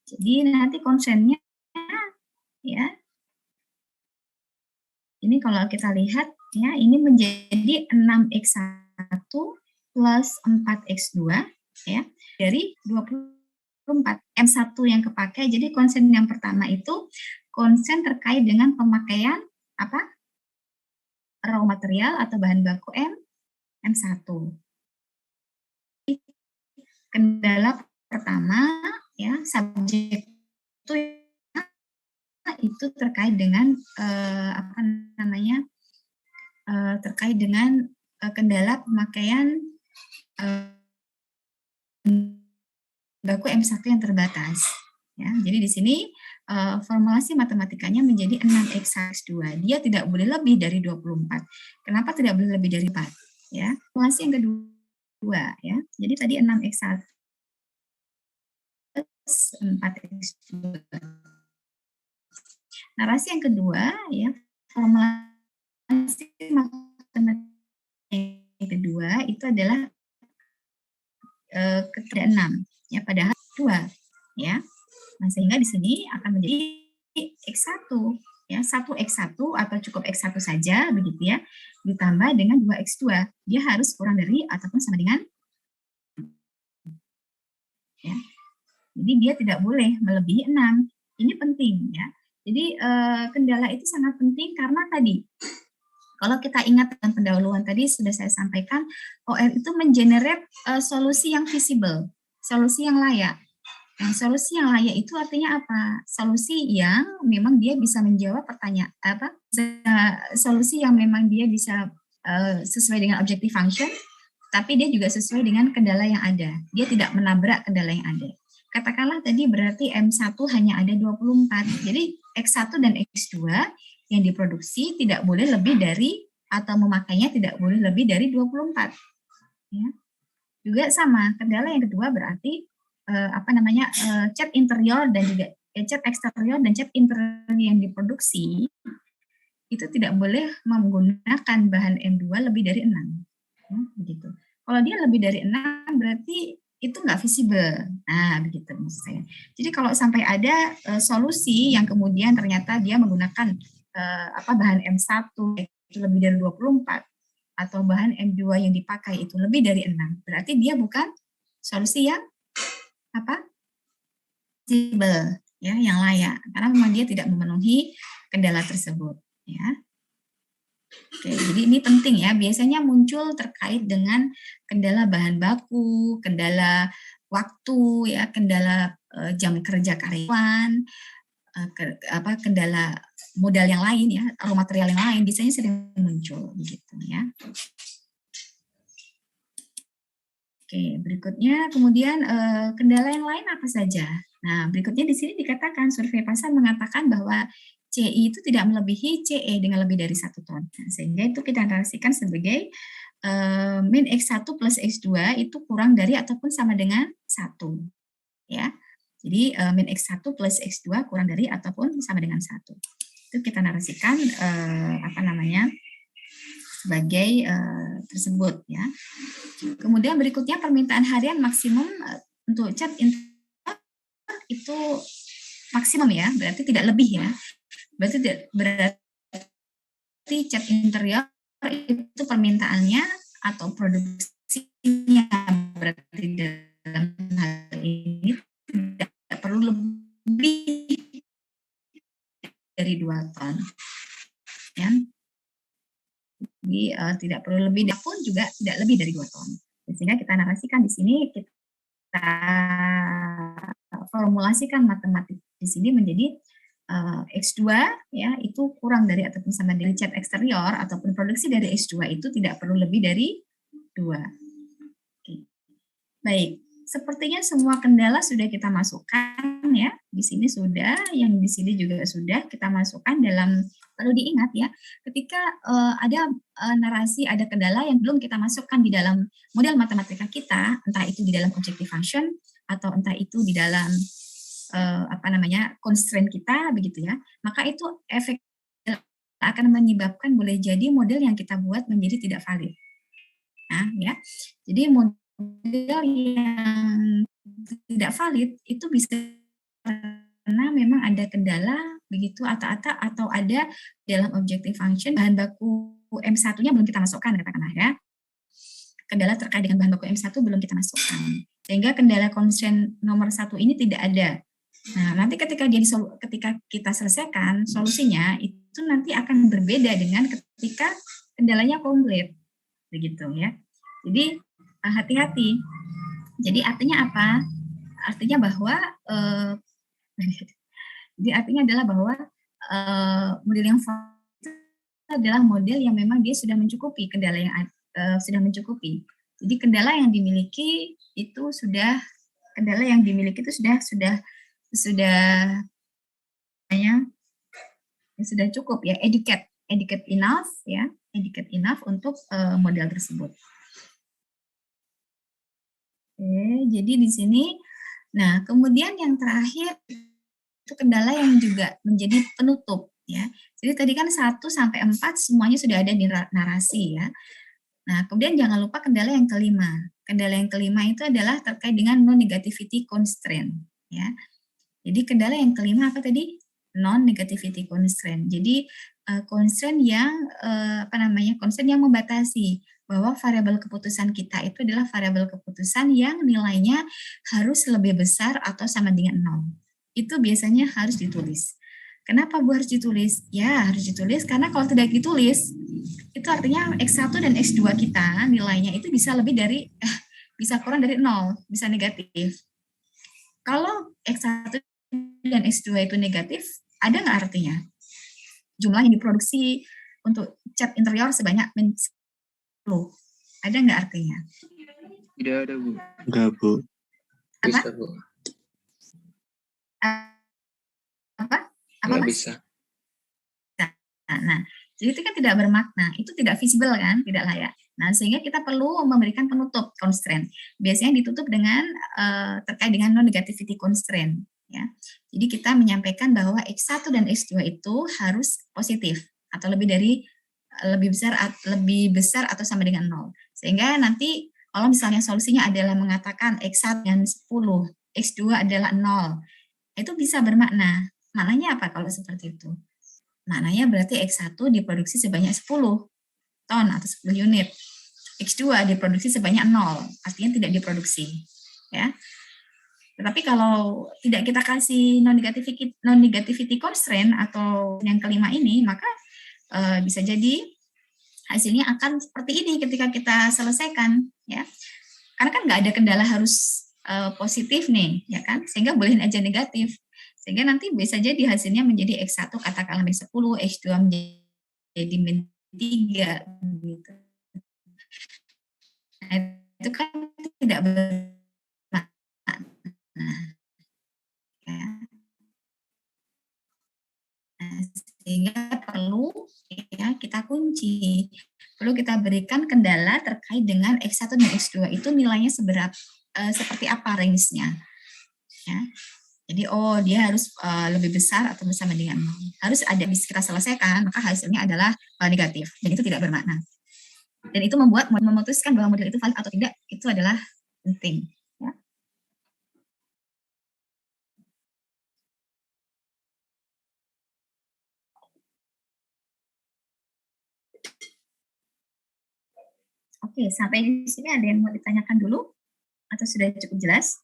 Jadi nanti konsennya ya. Ini kalau kita lihat ya, ini menjadi 6x1 plus 4x2 ya dari 24 M1 yang kepakai. Jadi konsen yang pertama itu konsen terkait dengan pemakaian apa? raw material atau bahan baku M1. Kendala pertama ya, subjek itu terkait dengan terkait dengan kendala pemakaian baku M1 yang terbatas. Ya, jadi di sini formulasi matematikanya menjadi 6x2. Dia tidak boleh lebih dari 24. Kenapa tidak boleh lebih dari 4? Ya, formulasi yang kedua ya. Jadi tadi 6x1 plus 4x2. Narasi yang kedua ya, formulasi matematika yang kedua itu adalah ketiga 6 ya, padahal 2 ya. Nah, sehingga di sini akan menjadi x1 ya, 1x1 atau cukup x1 saja begitu ya, ditambah dengan 2x2. Dia harus kurang dari ataupun sama dengan ya. Jadi dia tidak boleh melebihi 6. Ini penting ya. Jadi kendala itu sangat penting karena tadi kalau kita ingat dalam pendahuluan tadi sudah saya sampaikan, OR itu mengenerate solusi yang visible, solusi yang layak. Nah, solusi yang layak itu artinya apa? Solusi yang memang dia bisa menjawab pertanyaan solusi yang memang dia bisa sesuai dengan objective function, tapi dia juga sesuai dengan kendala yang ada. Dia tidak menabrak kendala yang ada. Katakanlah tadi berarti M1 hanya ada 24. Jadi X1 dan X2 yang diproduksi tidak boleh lebih dari atau memakainya tidak boleh lebih dari 24. Ya. Juga sama, kendala yang kedua berarti cat interior dan juga cat eksterior dan cat interior yang diproduksi itu tidak boleh menggunakan bahan M2 lebih dari 6. Ya, begitu. Kalau dia lebih dari 6 berarti itu nggak visible. Nah, begitu maksud saya. Jadi kalau sampai ada solusi yang kemudian ternyata dia menggunakan bahan M1 itu lebih dari 24 atau bahan M2 yang dipakai itu lebih dari 6, berarti dia bukan solusi yang visible ya, yang layak karena memang dia tidak memenuhi kendala tersebut ya. Oke, jadi ini penting ya, biasanya muncul terkait dengan kendala bahan baku, kendala waktu ya, kendala jam kerja karyawan, kendala modal yang lain ya, raw material yang lain biasanya sering muncul begitu ya. Oke, berikutnya kemudian kendala yang lain apa saja? Nah, berikutnya di sini dikatakan survei pasar mengatakan bahwa CI itu tidak melebihi CE dengan lebih dari 1 ton. Nah, sehingga itu kita narasikan sebagai min X1 plus X2 itu kurang dari ataupun sama dengan 1. Ya. Jadi min X1 plus X2 kurang dari ataupun sama dengan 1. Itu kita narasikan sebagai tersebut ya. Kemudian berikutnya permintaan harian maksimum untuk cat interior itu maksimum ya, berarti tidak lebih ya. Berarti cat interior itu permintaannya atau produksinya berarti dalam hal ini tidak perlu lebih dari 2 ton. Ya. Jadi tidak perlu lebih, pun juga tidak lebih dari 2 ton. Sehingga kita narasikan di sini, kita formulasikan matematik di sini menjadi X2 ya itu kurang dari ataupun sama dari cat eksterior ataupun produksi dari X2 itu tidak perlu lebih dari 2. Oke. Baik, sepertinya semua kendala sudah kita masukkan ya. Di sini sudah, yang di sini juga sudah kita masukkan dalam, perlu diingat ya, ketika ada narasi, ada kendala yang belum kita masukkan di dalam model matematika kita, entah itu di dalam objective function atau entah itu di dalam constraint kita begitu ya, maka itu efek akan menyebabkan boleh jadi model yang kita buat menjadi tidak valid. Nah ya, jadi model yang tidak valid itu bisa karena memang ada kendala begitu atau ada dalam objective function bahan baku M1-nya belum kita masukkan katakanlah ya. Kendala terkait dengan bahan baku M1 belum kita masukkan. Sehingga kendala constraint nomor 1 ini tidak ada. Nah, nanti ketika kita selesaikan solusinya itu nanti akan berbeda dengan ketika kendalanya komplit, begitu ya. Jadi hati-hati. Jadi artinya apa? Artinya bahwa jadi artinya adalah bahwa model yang itu adalah model yang memang dia sudah mencukupi kendala yang sudah mencukupi. Jadi kendala yang dimiliki itu sudah sudah cukup ya, educate enough untuk model tersebut. Oke, jadi di sini, nah kemudian yang terakhir itu kendala yang juga menjadi penutup ya. Jadi tadi kan 1 sampai 4 semuanya sudah ada di narasi ya. Nah, kemudian jangan lupa kendala yang kelima. Kendala yang kelima itu adalah terkait dengan non-negativity constraint ya. Jadi kendala yang kelima apa tadi? Non-negativity constraint. Jadi constraint yang constraint yang membatasi bahwa variabel keputusan kita itu adalah variabel keputusan yang nilainya harus lebih besar atau sama dengan 0. Itu biasanya harus ditulis. Kenapa Bu harus ditulis? Ya, harus ditulis karena kalau tidak ditulis, itu artinya X1 dan X2 kita nilainya itu bisa lebih dari, bisa kurang dari 0, bisa negatif. Kalau X1 dan X2 itu negatif, ada nggak artinya? Jumlah yang diproduksi untuk cat interior sebanyak 10. Ada nggak artinya? Tidak ada, Bu. Enggak, Bu. Bisa, Bu. Apa? Nggak Mas? bisa. Nah, jadi itu kan tidak bermakna, itu tidak visible kan, tidak layak. Nah, sehingga kita perlu memberikan penutup constraint. Biasanya ditutup dengan terkait dengan non-negativity constraint. Ya. Jadi kita menyampaikan bahwa X1 dan X2 itu harus positif atau lebih besar atau sama dengan 0. Sehingga nanti kalau misalnya solusinya adalah mengatakan X1 dengan 10, X2 adalah 0, itu bisa bermakna. Maknanya apa kalau seperti itu? Maknanya berarti X1 diproduksi sebanyak 10 ton atau 10 unit. X2 diproduksi sebanyak 0, artinya tidak diproduksi. Ya. Tetapi kalau tidak kita kasih non-negativity constraint atau yang kelima ini, maka bisa jadi hasilnya akan seperti ini ketika kita selesaikan. Ya. Karena kan nggak ada kendala harus positif nih, ya kan? Sehingga bolehin aja negatif. Sehingga nanti bisa jadi hasilnya menjadi X1 katakanlah min 10, X2 menjadi min 3 gitu. Nah, itu kan tidak bermakna. Ya. Nah, sehingga perlu ya kita kunci. Perlu kita berikan kendala terkait dengan X1 dan X2 itu nilainya seperti apa range-nya. Ya. Jadi dia harus lebih besar atau bersama dengan 0. Harus ada bisa kita selesaikan, maka hasilnya adalah negatif dan itu tidak bermakna. Dan itu memutuskan bahwa model itu valid atau tidak itu adalah penting. Ya. Oke, sampai di sini ada yang mau ditanyakan dulu atau sudah cukup jelas?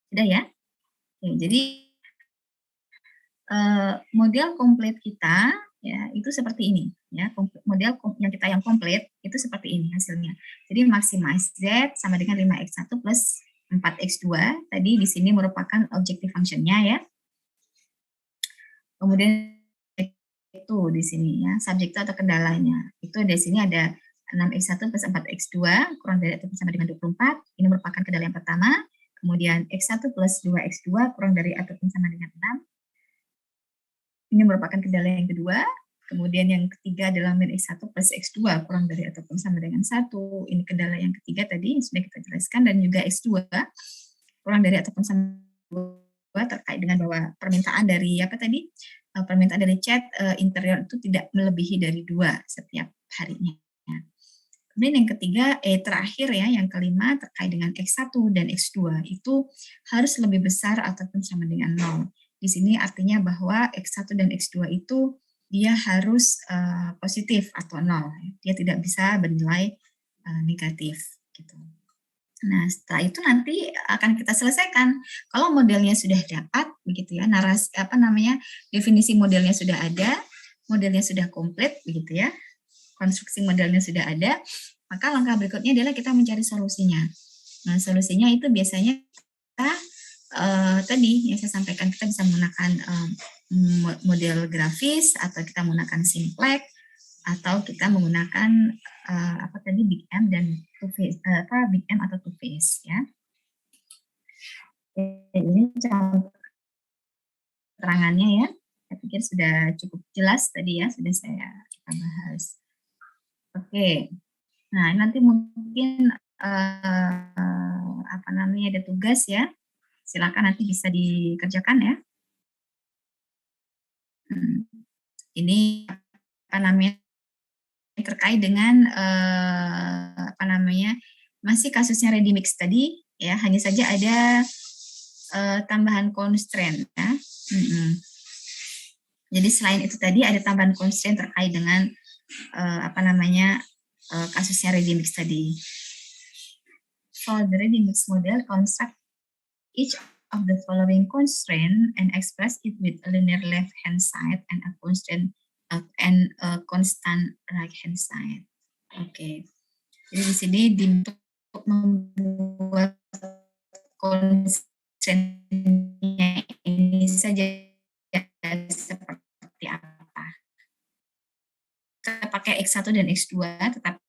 Sudah ya? Oke, jadi model komplit kita ya itu seperti ini ya. Model yang kita yang komplit itu seperti ini hasilnya. Jadi maximize Z sama dengan 5x1 plus 4x2 tadi di sini merupakan objective functionnya ya. Kemudian itu di sini ya subjek atau kendalanya. Itu di sini ada 6x1 plus 4x2 kurang dari atau sama dengan 24. Ini merupakan kendala yang pertama. Kemudian X1 plus 2X2 kurang dari ataupun sama dengan 6. Ini merupakan kendala yang kedua. Kemudian yang ketiga adalah min X1 plus X2 kurang dari ataupun sama dengan 1. Ini kendala yang ketiga tadi yang sudah kita jelaskan. Dan juga X2 kurang dari ataupun sama 2 terkait dengan bahwa permintaan dari permintaan dari cat interior itu tidak melebihi dari 2 setiap harinya. Kemudian yang ketiga, terakhir ya, yang kelima terkait dengan X1 dan X2 itu harus lebih besar ataupun sama dengan 0. Di sini artinya bahwa X1 dan X2 itu dia harus positif atau 0. Dia tidak bisa bernilai negatif. Gitu. Nah, setelah itu nanti akan kita selesaikan. Kalau modelnya sudah dapat, begitu ya, narasi definisi modelnya sudah ada, modelnya sudah komplit, begitu ya, konstruksi modelnya sudah ada, maka langkah berikutnya adalah kita mencari solusinya. Nah, solusinya itu biasanya kita tadi yang saya sampaikan, kita bisa menggunakan model grafis, atau kita menggunakan simplex, atau kita menggunakan Big M dan two face, Big M atau two face ya. Ini keterangannya ya. Saya pikir sudah cukup jelas tadi ya, sudah kita bahas. Oke. Nah, nanti mungkin ada tugas ya. Silakan nanti bisa dikerjakan ya. Ini terkait dengan masih kasusnya ReadyMix tadi ya, hanya saja ada tambahan constraint ya. Jadi selain itu tadi ada tambahan constraint terkait dengan kasusnya ReadyMix tadi. For the ReadyMix model, construct each of the following constraint and express it with a linear left hand side and a constant right hand side. Oke. Jadi di sini untuk membuat constraint-nya ini saja seperti apa. Kita pakai X1 dan X2, tetapi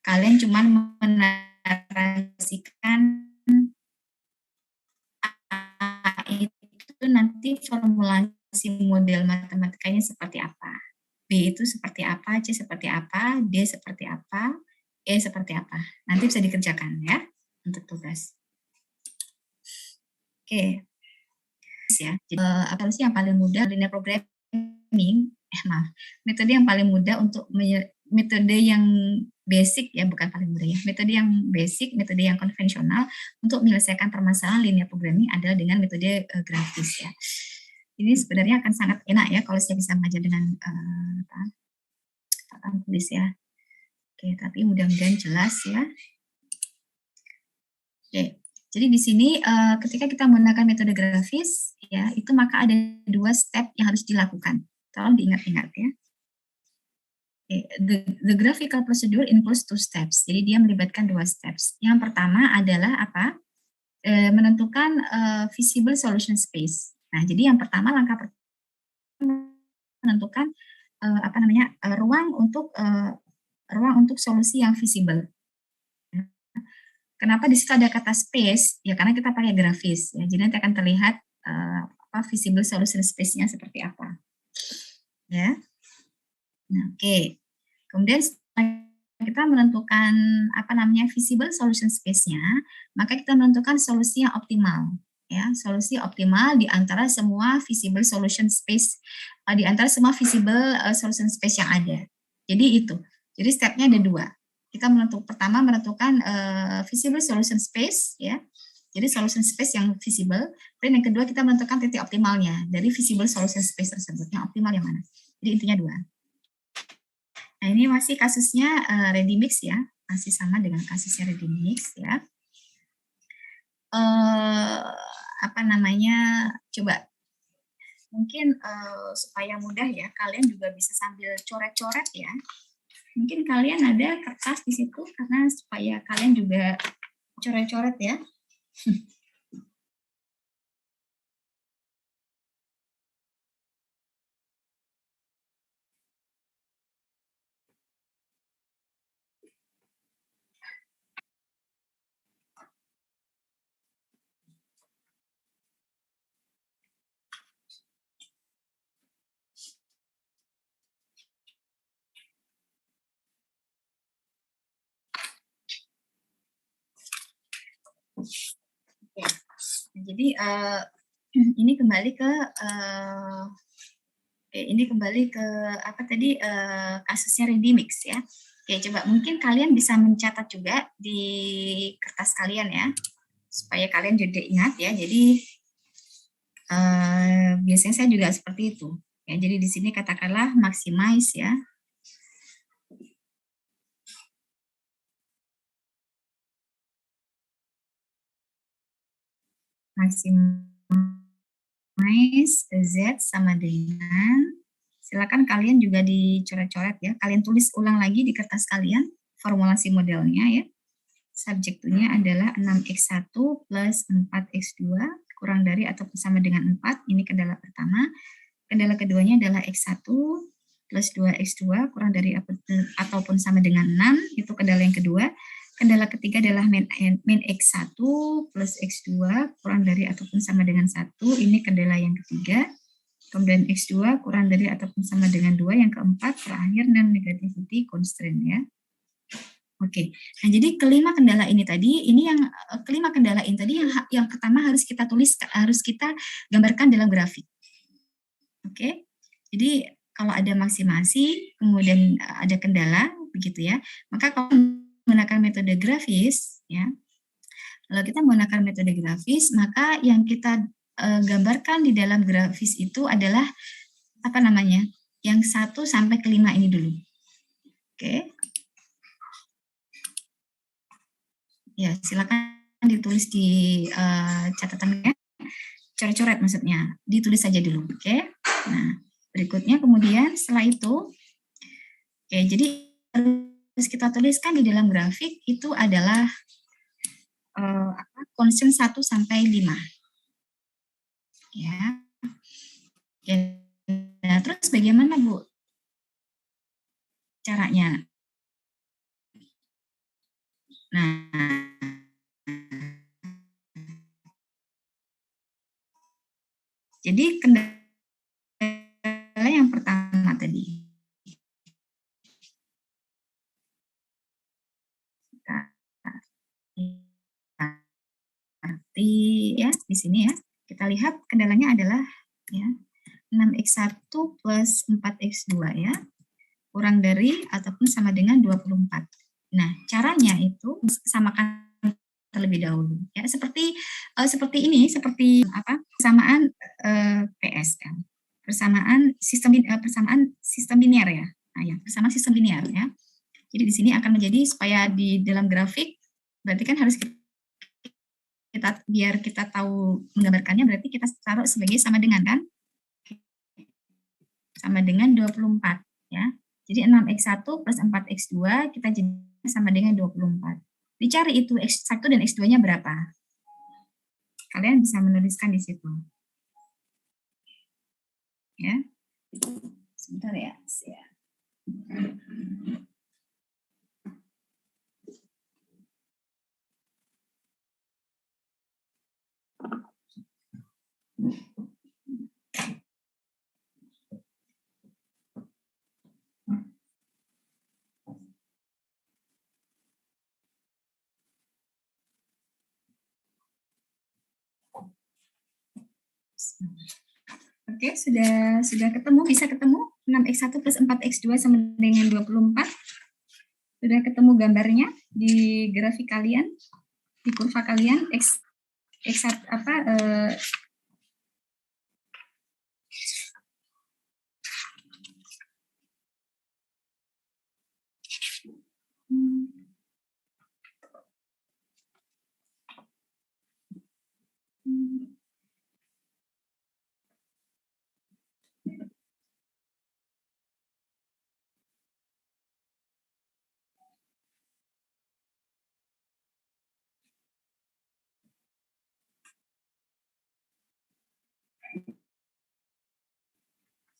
kalian cuma menarasikan itu nanti formulasi model matematikanya seperti apa. B itu seperti apa, C seperti apa, D seperti apa, E seperti apa. Nanti bisa dikerjakan ya untuk tugas. Oke. Ya, jadi apa sih yang paling mudah linear programming? Metode yang paling mudah untuk metode yang basic ya, bukan paling mudah ya. Metode yang basic, metode yang konvensional untuk menyelesaikan permasalahan linear programming adalah dengan metode grafis ya. Ini sebenarnya akan sangat enak ya kalau saya bisa mengajar dengan papan tulis ya. Oke, tapi mudah-mudahan jelas ya. Oke, jadi di sini ketika kita menggunakan metode grafis ya, itu maka ada 2 step yang harus dilakukan. Tolong diingat-ingat ya. The graphical procedure includes 2 steps. Jadi dia melibatkan 2 steps. Yang pertama adalah apa? Menentukan visible solution space. Nah, jadi yang pertama langkah pertama menentukan ruang untuk solusi yang visible. Kenapa di situ ada kata space? Ya karena kita pakai grafis ya. Jadi nanti akan terlihat visible solution space-nya seperti apa. Ya. Nah, oke. Kemudian kita menentukan visible solution space-nya, maka kita menentukan solusi yang optimal. Ya, solusi optimal di antara semua visible solution space, solution space yang ada. Jadi itu. Jadi stepnya ada 2. Kita pertama menentukan visible solution space, ya. Jadi solution space yang visible. Dan yang kedua kita menentukan titik optimalnya dari visible solution space tersebut. Yang optimal yang mana? Jadi intinya 2. Nah ini masih kasusnya ReadyMix ya, masih sama dengan kasusnya ReadyMix ya. Coba mungkin supaya mudah ya, kalian juga bisa sambil coret-coret ya. Mungkin kalian ada kertas di situ karena supaya kalian juga coret-coret ya. Ya. Jadi ini kembali ke kasusnya ReadyMix ya. Oke, coba mungkin kalian bisa mencatat juga di kertas kalian ya, supaya kalian juga ingat ya. Jadi biasanya saya juga seperti itu. Ya, jadi di sini katakanlah maximize ya. maximize Z sama dengan, silakan kalian juga dicoret-coret ya. Kalian tulis ulang lagi di kertas kalian formulasi modelnya ya. Subjektunya adalah 6x1 plus 4x2 kurang dari ataupun sama dengan 4. Ini kendala pertama. Kendala keduanya adalah x1 plus 2x2 kurang dari ataupun sama dengan 6. Itu kendala yang kedua. Kendala ketiga adalah min x1 plus x2 kurang dari ataupun sama dengan 1. Ini kendala yang ketiga. Kemudian x2 kurang dari ataupun sama dengan 2. Yang keempat, terakhir non-negativity constraint ya. Oke, nah jadi kelima kendala ini tadi, yang pertama harus kita tulis, harus kita gambarkan dalam grafik. Oke, jadi kalau ada maksimasi, kemudian ada kendala, begitu ya, maka kalau menggunakan metode grafis, ya, kalau kita menggunakan metode grafis, maka yang kita gambarkan di dalam grafis itu adalah apa namanya, yang 1 sampai ke 5 ini dulu. Oke. Ya, silakan ditulis di catatannya, coret-coret maksudnya, ditulis saja dulu, oke? Nah, berikutnya kemudian setelah itu, oke, jadi harus kita tuliskan di dalam grafik itu adalah concern 1 sampai 5, ya. Oke. Nah, terus bagaimana Bu caranya? Nah, jadi kendala yang pertama tadi. Arti ya di sini ya. Kita lihat kendalanya adalah ya 6x1 plus 4x2 ya. Kurang dari ataupun sama dengan 24. Nah, caranya itu samakan terlebih dahulu ya, seperti ini, seperti apa? Persamaan PSL. Persamaan sistem linear ya. Nah, ya, persamaan sistem linear ya. Jadi di sini akan menjadi supaya di dalam grafik berarti kan harus kita biar kita tahu menggambarkannya, berarti kita taruh sebagai sama dengan kan? Sama dengan 24 ya. Jadi 6x1 plus 4x2 kita jadi sama dengan 24. Dicari itu x1 dan x2-nya berapa. Kalian bisa menuliskan di situ. Ya. Sebentar ya. Oke, sudah ketemu, bisa ketemu 6x1 plus 4x2 sama dengan 24. Sudah ketemu gambarnya di grafik kalian, di kurva kalian x1 apa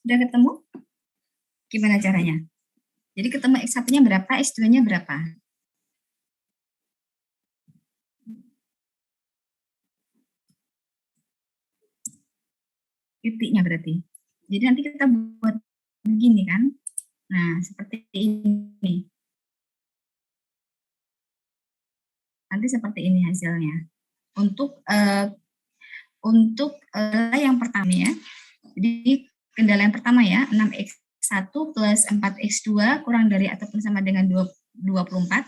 sudah ketemu? Gimana caranya? Jadi ketemu x1-nya berapa, x2-nya berapa? Titiknya berarti. Jadi nanti kita buat begini kan. Nah, seperti ini. Nanti seperti ini hasilnya. Untuk yang pertama ya. Jadi kendala yang pertama ya, 6x1 plus 4x2 kurang dari ataupun sama dengan 24.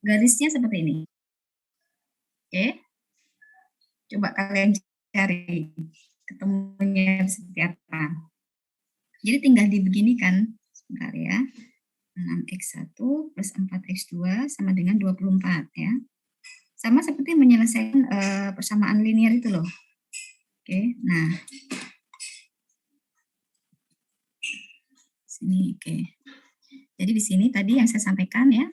Garisnya seperti ini. Oke. Coba kalian cari ketemunya seperti apa. Jadi tinggal dibeginikan. Sebentar ya. 6x1 plus 4x2 sama dengan 24 ya. Sama seperti menyelesaikan persamaan linear itu loh. Oke, nah. Sini, oke. Jadi di sini tadi yang saya sampaikan ya.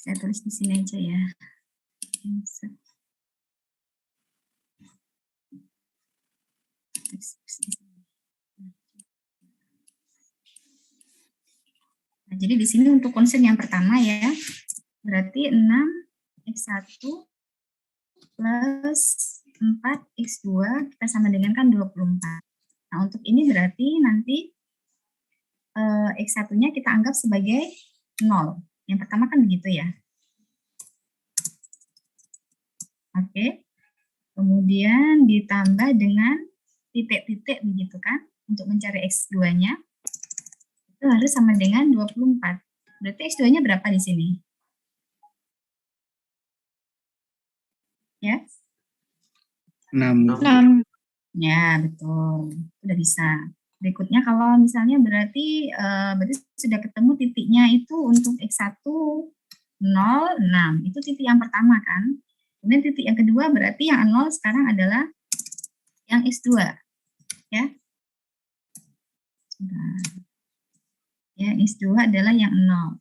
Saya tulis di sini aja ya. Nah, jadi di sini untuk konsep yang pertama ya, berarti 6x1 plus 4x2 kita sama dengan kan 24. Nah, untuk ini berarti nanti x1-nya kita anggap sebagai 0. Yang pertama kan begitu ya. Oke. Kemudian ditambah dengan titik-titik begitu kan, untuk mencari x2-nya. Itu harus sama dengan 24. Berarti x2-nya berapa di sini? Ya? 6. Ya, betul. Sudah bisa. Berikutnya kalau misalnya berarti sudah ketemu titiknya itu untuk x1 0, 6. Itu titik yang pertama kan. Kemudian titik yang kedua berarti yang 0 sekarang adalah yang x2. Ya. Ya, x2 adalah yang 0.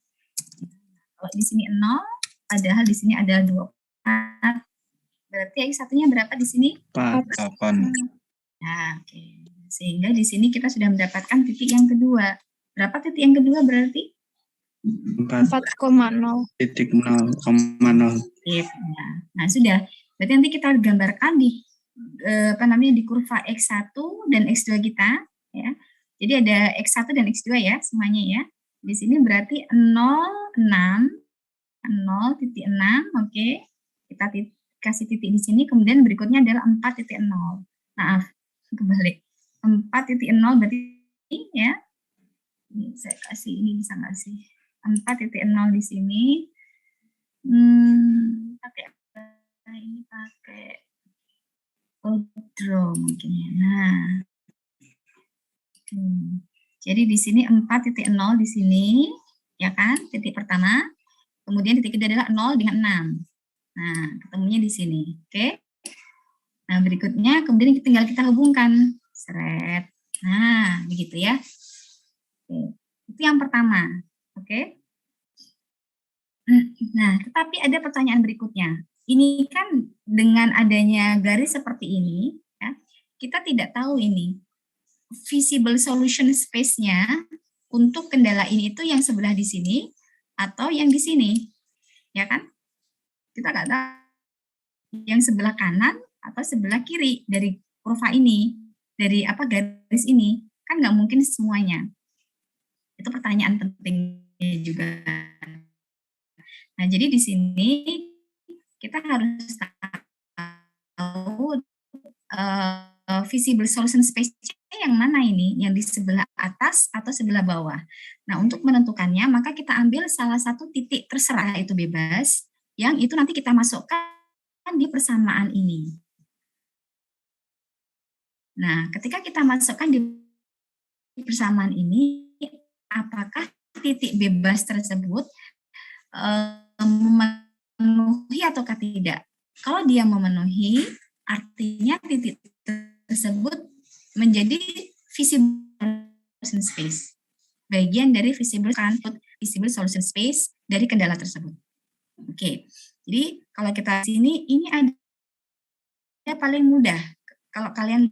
Kalau di sini 0, padahal di sini ada 24. Berarti x1-nya berapa di sini? 8. Nah, oke. Sehingga di sini kita sudah mendapatkan titik yang kedua. Berapa titik yang kedua berarti? 4,0. Titik 0,0. Nah, sudah. Berarti nanti kita gambarkan di di kurva x1 dan x2 kita ya. Jadi ada x1 dan x2 ya semuanya ya. Di sini berarti 0,6 0,6, oke. Kita kasih titik di sini, kemudian berikutnya adalah 4,0. Maaf, kebalik. 4,0 berarti ya. Ini saya kasih, ini bisa nggak sih? 4,0 di sini. Pakai apa? Ini pakai draw mungkin ya. Nah. Jadi di sini 4,0 di sini, ya kan? Titik pertama. Kemudian titik kedua adalah 0 dengan 6. Nah, ketemunya di sini. Oke. Nah, berikutnya kemudian tinggal kita hubungkan. Seret. Nah, begitu ya. Oke. Itu yang pertama. Oke. Nah, tetapi ada pertanyaan berikutnya. Ini kan dengan adanya garis seperti ini, ya, kita tidak tahu ini visible solution space-nya untuk kendala ini itu yang sebelah di sini atau yang di sini, ya kan? Kita nggak tahu yang sebelah kanan atau sebelah kiri dari kurva ini, dari garis ini, kan nggak mungkin semuanya. Itu pertanyaan pentingnya juga. Nah, jadi di sini kita harus tahu visible solution space yang mana ini, yang di sebelah atas atau sebelah bawah. Nah, untuk menentukannya, maka kita ambil salah satu titik terserah itu bebas, yang itu nanti kita masukkan di persamaan ini. Nah, ketika kita masukkan di persamaan ini, apakah titik bebas tersebut memenuhi ataukah tidak? Kalau dia memenuhi, artinya titik tersebut menjadi visible solution space, bagian dari visible solution space dari kendala tersebut. Oke, jadi kalau kita sini ini ada paling mudah. Kalau kalian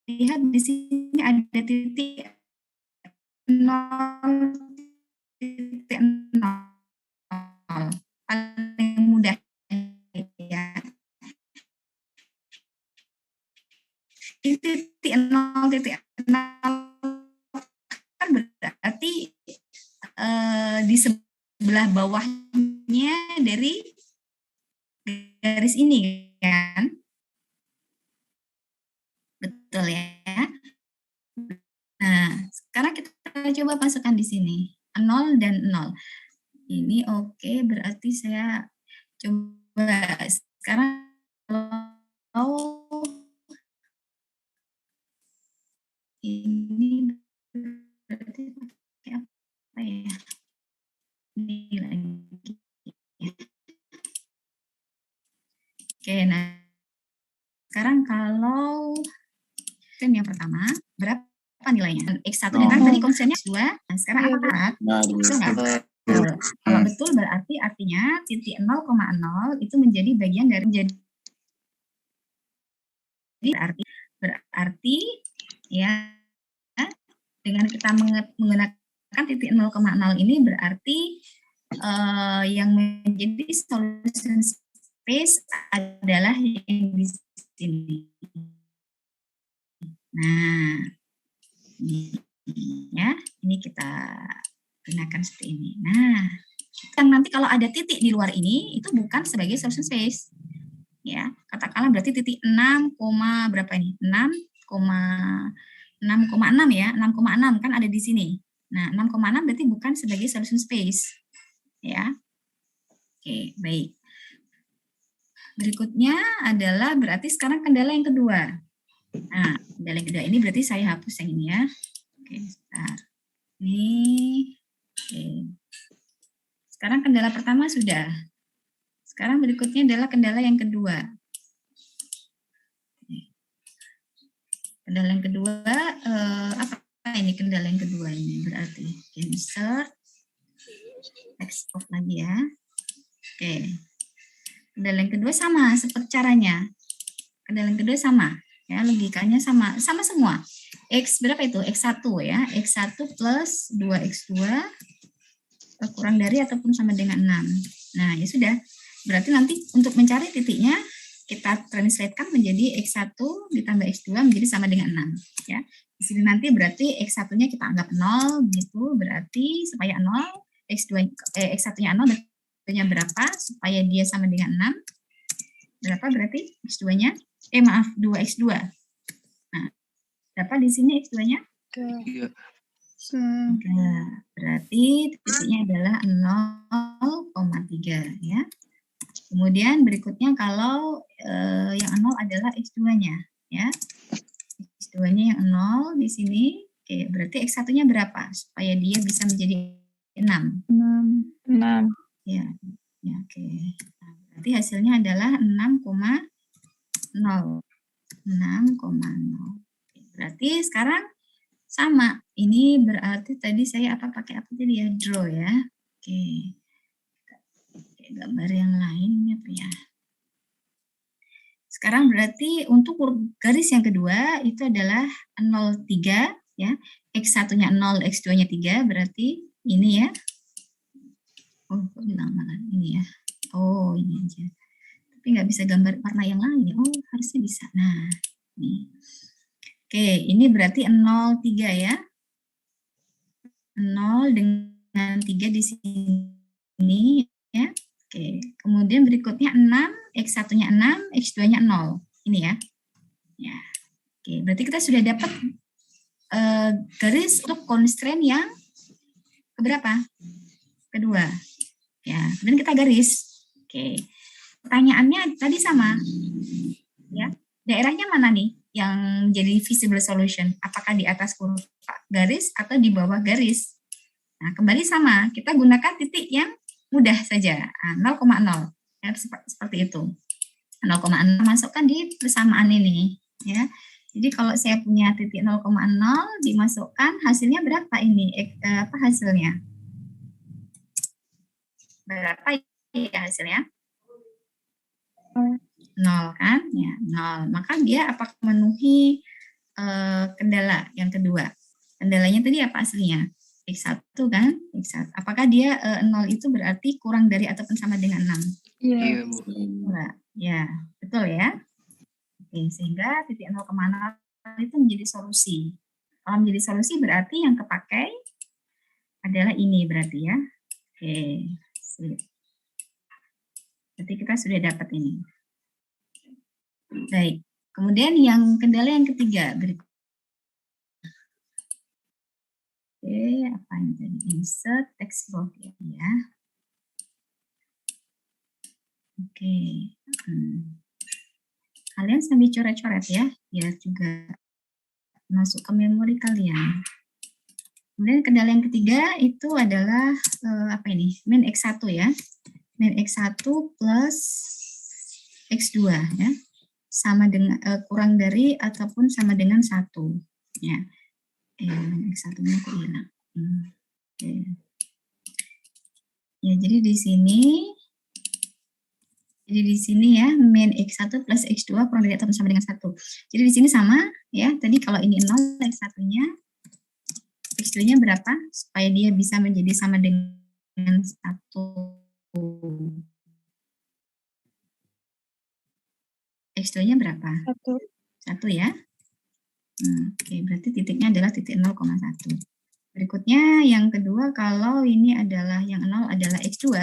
lihat di sini ada titik 0,0 paling mudah ya. Titik 0,0 kan berarti di sebelah bawahnya dari garis ini kan, betul ya. Nah, sekarang kita coba masukkan di sini 0 dan 0. Ini oke, berarti saya coba sekarang kalau ini berarti pakai apa ya? Ini lagi. constraint yang pertama, berapa nilainya? X1 dan tadi constraint-nya X2. Nah, sekarang Iya, apa syarat? Nah, Betul nggak? Betul. Kalau betul berarti artinya titik 0,0 itu menjadi bagian dari berarti ya dengan kita menggunakan titik 0,0 ini berarti yang menjadi solution space adalah yang di sini. Nah, ini kita gunakan seperti ini. Nah, yang nanti kalau ada titik di luar ini itu bukan sebagai solution space. Ya, katakanlah berarti titik 6, berapa ini? 6,6 ya, 6,6 kan ada di sini. Nah, 6,6 berarti bukan sebagai solution space. Ya. Oke, baik. Berikutnya adalah berarti sekarang kendala yang kedua. Nah, kendala yang kedua ini berarti saya hapus yang ini ya. Oke, sebentar. Ini. Oke. Sekarang kendala pertama sudah. Sekarang berikutnya adalah kendala yang kedua. Kendala yang kedua, apa ini kendala yang kedua ini? Berarti insert, text off lagi ya. Oke. Kendala yang kedua sama seperti caranya. Kendala yang kedua sama, ya logikanya sama semua. X berapa itu? X1 ya. X1 plus 2X2 kurang dari ataupun sama dengan 6. Nah, ya sudah. Berarti nanti untuk mencari titiknya kita translatekan menjadi X1 ditambah X2 menjadi sama dengan 6 ya. Di sini nanti berarti X1-nya kita anggap 0 gitu, berarti supaya 0 X1-nya 0 berarti berapa supaya dia sama dengan 6? Berapa berarti X2-nya? Maaf, 2X2. Nah, berapa di sini X2-nya? 3. Berarti titiknya adalah 0,3 ya. Kemudian berikutnya kalau yang 0 adalah X2-nya ya. X2-nya yang 0 di sini. Oke, berarti X1-nya berapa supaya dia bisa menjadi 6? 6. Ya, oke. Nah, berarti hasilnya adalah 6,0. 6,0. Berarti sekarang sama. Ini berarti tadi saya pakai apa tadi ya? Draw ya. Oke. Gambar yang lain apa ya? Sekarang berarti untuk garis yang kedua itu adalah 0,3 ya. X1-nya 0, X2-nya 3 berarti ini ya. Oh, kok bilang malah ini ya. Oh, ini aja. Tapi nggak bisa gambar warna yang lain. Oh, harusnya bisa. Nah, ini. Oke, ini berarti 0,3 ya. 0 dengan 3 di sini ya. Oke, kemudian berikutnya 6, X1-nya 6, X2-nya 0. Ini ya. Ya. Oke, berarti kita sudah dapat garis untuk constraint yang keberapa? Kedua. Ya, kemudian kita garis. Oke. Pertanyaannya tadi sama. Ya. Daerahnya mana nih yang menjadi visible solution? Apakah di atas kurva garis atau di bawah garis? Nah, kembali sama. Kita gunakan titik yang mudah saja, 0,0 ya, seperti itu. 0,0 masukkan di persamaan ini ya. Jadi kalau saya punya titik 0,0 dimasukkan hasilnya berapa ini? Apa hasilnya? Berapa ya hasilnya? 0 kan? Ya, 0. Maka dia apakah memenuhi kendala yang kedua? Kendalanya tadi apa aslinya? X1 kan? X1. Apakah dia 0 itu berarti kurang dari ataupun sama dengan 6? Iya. Ya, betul ya. Oke, sehingga titik 0,0 itu menjadi solusi. Kalau menjadi solusi berarti yang kepakai adalah ini berarti ya. Oke, sip. Berarti kita sudah dapat ini. Baik. Kemudian yang kendala yang ketiga berikut. Oke, apa yang tadi? Insert text box ya. Oke. Kalian sambil coret-coret ya, biar juga masuk ke memori kalian. Kemudian kendala yang ketiga itu adalah apa ini? Min X1 ya. Min X1 plus X2 ya. sama dengan kurang dari ataupun sama dengan 1 ya. X1-nya aku hilang. Oke. Ya, jadi di sini ya min X1 plus X2 kurang dari atau sama dengan 1. Jadi di sini sama ya. Tadi kalau ini 0 X1-nya, X2-nya berapa supaya dia bisa menjadi sama dengan 1. X2-nya berapa? 1 ya. Oke, berarti titiknya adalah titik 0,1. Berikutnya yang kedua, kalau ini adalah yang 0 adalah X2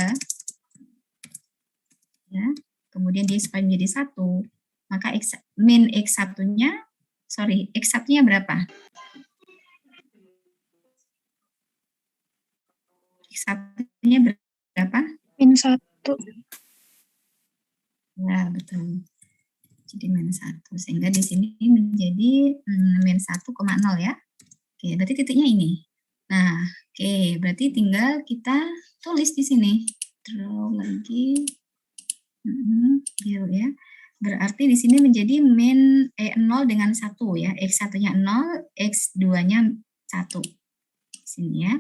ya. Kemudian dia supaya menjadi 1, maka min X1-nya berapa? X1-nya berapa? Min 1. Ya, betul. Jadi min 1. Sehingga di sini menjadi min 1,0 ya. Oke, berarti titiknya ini. Nah, oke, berarti tinggal kita tulis di sini. Draw lagi. Gitu ya. Berarti di sini menjadi min 0 dengan 1 ya. X1-nya 0, X2-nya 1. Di sini ya.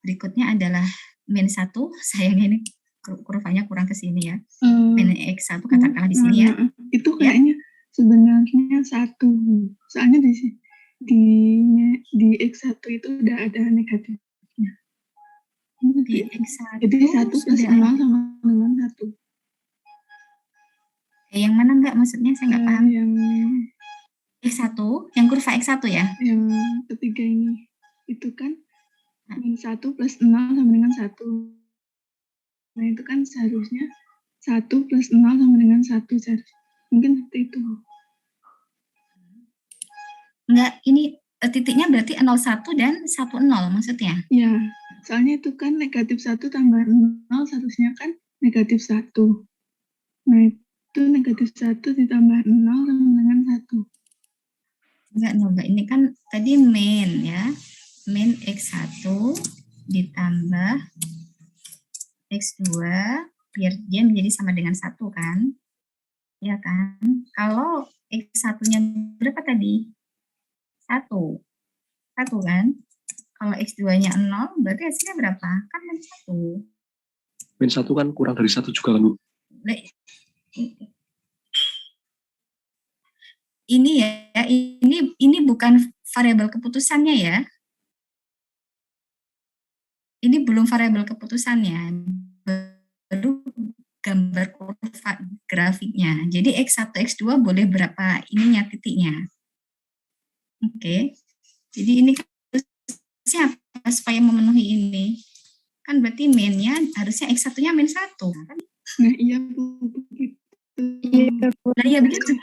Berikutnya adalah min 1. Sayangnya ini kurvanya kurang ke sini ya. Min X1 katakanlah di sini ya. Itu kayaknya sebenarnya 1. Soalnya di X1 itu udah ada negatifnya. Di X1 jadi 1 plus 0 sama dengan 1. Yang mana enggak maksudnya? Saya enggak paham. Yang X1, yang kurva X1 ya? Yang ketiga ini. Itu kan min 1 plus 0 sama dengan 1. Nah, itu kan seharusnya 1 plus 0 sama dengan 1. Mungkin seperti itu. Enggak, ini titiknya berarti 01 dan 10 maksudnya? Ya, soalnya itu kan negatif 1 tambah 0 seharusnya kan negatif 1. Nah, itu negatif 1 ditambah 0 sama dengan 1. Enggak, ini kan tadi min ya. Min X1 ditambah X2 biar dia menjadi sama dengan 1 kan? Ya kan? Kalau X1-nya berapa tadi? 1 kan? Kalau X2-nya 0 berarti hasilnya berapa? Kan min 1. Min 1 kan kurang dari 1 juga kan, Bu? Ini ya, ini bukan variabel keputusannya ya. Ini belum variabel keputusannya, baru gambar kurva grafiknya. Jadi X1, X2 boleh berapa ininya titiknya. Oke. Jadi ini siapa supaya memenuhi ini? Kan berarti min-nya harusnya X1-nya min 1. Kan? Nah, iya Bu, begitu. Iya, Bu. Nah, iya begitu.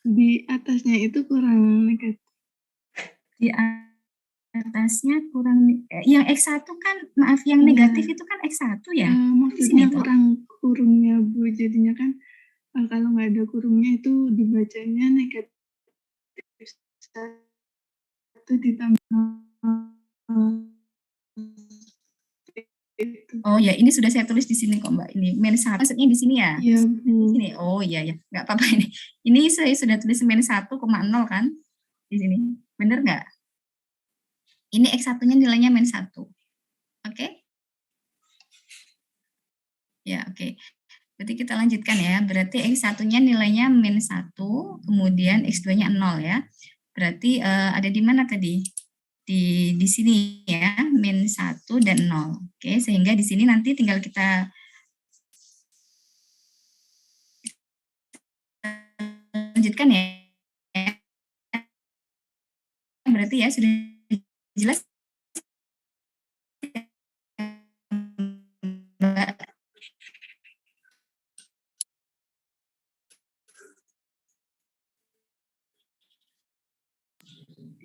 Di atasnya itu kurang negatif. Di atasnya kurang, yang X1 kan, maaf, yang negatif itu kan X1 ya? Maksudnya kurang kurungnya Bu, jadinya kan kalau nggak ada kurungnya itu dibacanya negatif 1 ditambah 0. Oh ya, ini sudah saya tulis di sini kok Mbak. Ini min 1 maksudnya di sini ya? Iya Bu. Di sini. Oh iya ya, nggak apa-apa ini. Ini saya sudah tulis min 1,0 kan di sini. Bener nggak? Ini X1-nya nilainya min 1. Oke? Ya, oke. Berarti kita lanjutkan ya. Berarti X1-nya nilainya min 1, kemudian X2-nya 0 ya. Berarti ada di mana tadi? Di sini ya, min 1 dan 0. Oke, sehingga di sini nanti tinggal kita lanjutkan ya. Berarti ya sudah jelas.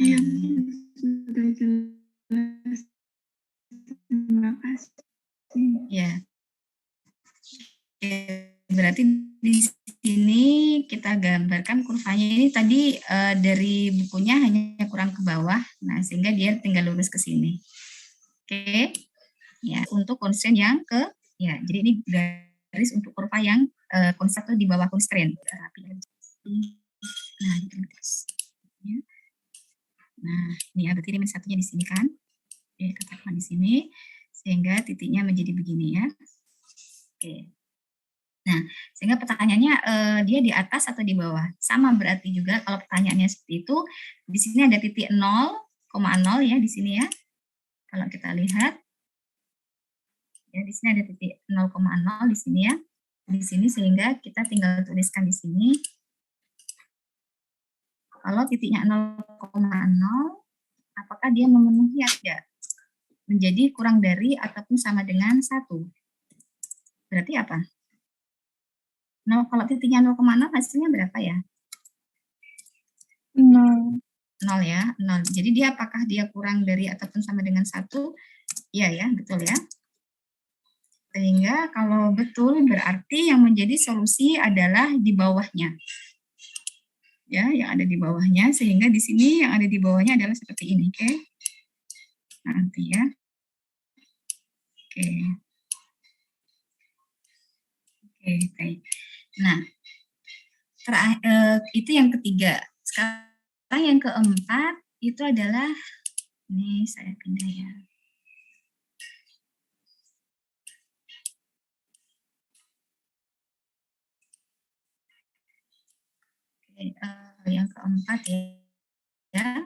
Iya, sudah jelas. Terima kasih. Ya. Berarti di sini kita gambarkan kurvanya ini tadi dari bukunya hanya kurang ke bawah, nah sehingga dia tinggal lurus ke sini. Oke, ya untuk constraint yang ke, ya jadi ini garis untuk kurva yang constraint atau di bawah constraint. Nah, ini ya, berarti ini satunya di sini kan. Oke, katakan di sini, sehingga titiknya menjadi begini ya. Oke. Nah, sehingga pertanyaannya dia di atas atau di bawah? Sama berarti juga kalau pertanyaannya seperti itu, di sini ada titik 0,0 ya di sini ya. Kalau kita lihat, ya di sini ada titik 0,0 di sini ya. Di sini sehingga kita tinggal tuliskan di sini. Kalau titiknya 0,0, apakah dia memenuhi atau tidak? Menjadi kurang dari ataupun sama dengan 1. Berarti apa? Kalau titiknya 0,0 hasilnya berapa ya? 0. 0 ya, 0. Jadi dia apakah dia kurang dari ataupun sama dengan 1? Iya ya, betul ya. Sehingga kalau betul berarti yang menjadi solusi adalah di bawahnya. Ya, yang ada di bawahnya, sehingga di sini yang ada di bawahnya adalah seperti ini, oke? Nanti ya. Oke. Oke, baik. Nah, itu yang ketiga. Sekarang yang keempat itu adalah, ini saya pindah ya. Oke, yang keempat ya.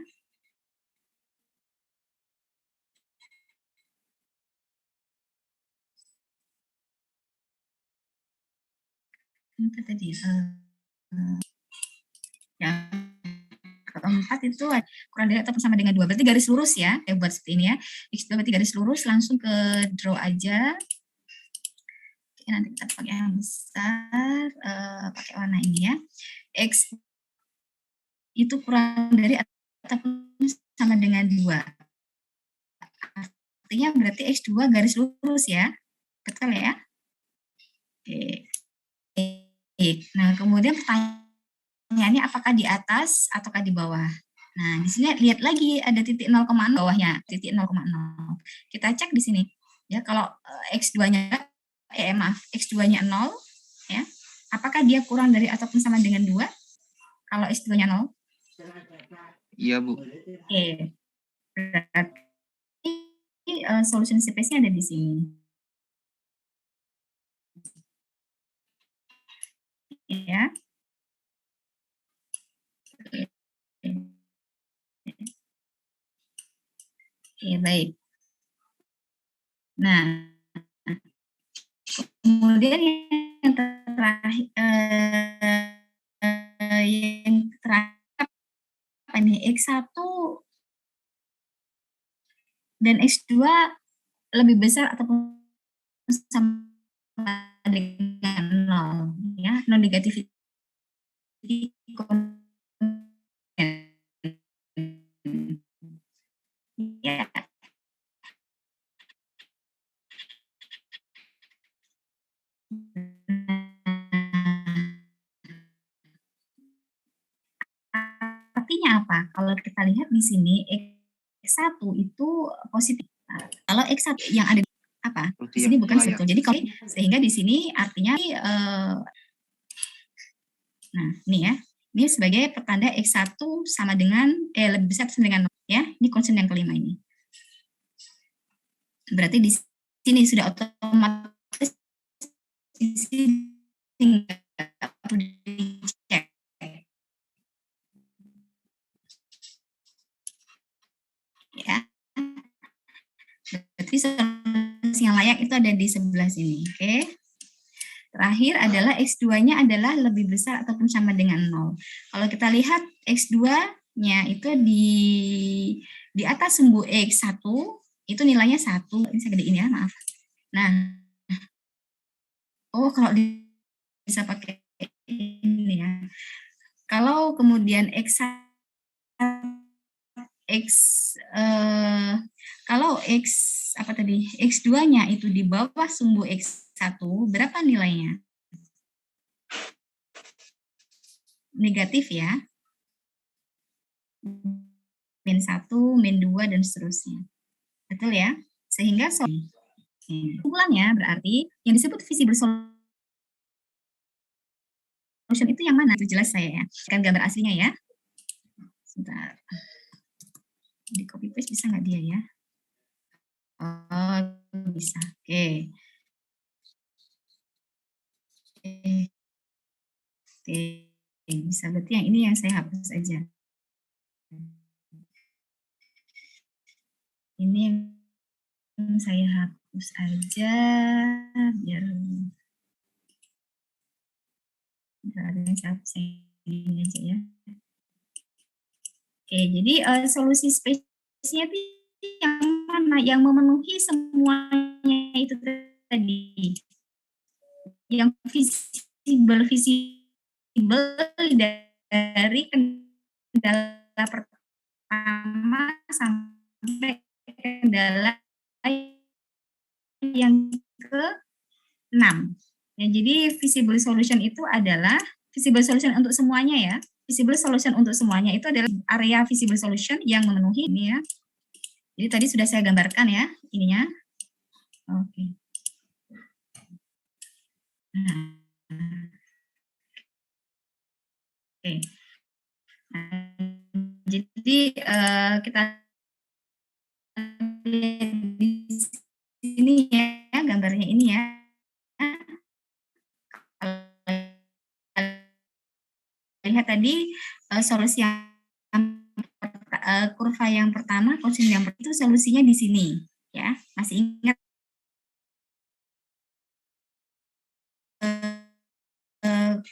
Itu tadi yang keempat itu kurang dari ataupun sama dengan 2. Berarti garis lurus ya. Buat seperti ini ya. X2 berarti garis lurus, langsung ke draw aja. Oke, nanti kita pakai yang besar, pakai warna ini ya. X itu kurang dari ataupun sama dengan 2. Artinya berarti X2 garis lurus ya. Betul ya? Oke. Nah, kemudian pertanyaannya apakah di atas ataukah di bawah? Nah, di sini lihat lagi ada titik 0,0 bawahnya, titik 0,0. Kita cek di sini. Ya, kalau X2-nya X2-nya 0 ya. Apakah dia kurang dari ataupun sama dengan 2? Kalau X2-nya 0? Iya, Bu. Oke. Berarti solution space-nya ada di sini. Ya. Oke, baik. Nah, kemudian yang terakhir, apa nih? X1 dan X2 lebih besar ataupun sama dengan 0 ya, non negativity ya. Artinya apa? Kalau kita lihat di sini X1 itu positif. Kalau X1 yang ada di apa? Di sini bukan satu. Jadi kalau sehingga di sini artinya nah, ini ya. Ini sebagai pertanda X1 sama dengan lebih besar sama dengan 0 ya. Ini concern yang kelima ini. Berarti di sini sudah otomatis di sini tinggal perlu dicek. Ya. Berarti solusi yang layak itu ada di sebelah sini, oke? Terakhir adalah X2-nya adalah lebih besar ataupun sama dengan 0. Kalau kita lihat X2-nya itu di atas sumbu X1 itu nilainya 1. Ini saya gedein ya, maaf. Nah, kalau bisa pakai ini ya. Kalau kemudian kalau X2-nya itu di bawah sumbu X1, berapa nilainya? Negatif ya. Min 1, min 2, dan seterusnya. Betul ya? Sehingga kesimpulannya berarti yang disebut visible solution solution itu yang mana? Itu jelas saya ya. Kan gambar aslinya ya. Sebentar. Di copy paste bisa nggak dia ya? Oh, bisa. Oke. Oke. Bisa, berarti yang ini yang saya hapus aja. Ini yang saya hapus aja biar ada yang saya hapus ini aja ya. Oke, jadi solusi space-nya itu yang mana? Yang memenuhi semuanya itu tadi. Yang visible dari kendala pertama sampai kendala yang ke-6. Ya, jadi visible solution itu adalah visible solution untuk semuanya ya. Visible solution untuk semuanya itu adalah area visible solution yang memenuhi ini ya. Jadi tadi sudah saya gambarkan ya ininya. Oke. Nah. Oke. Jadi kita di sini ya gambarnya ini ya. Lihat tadi solusi yang kurva yang pertama, konsisten yang itu solusinya di sini ya. Masih ingat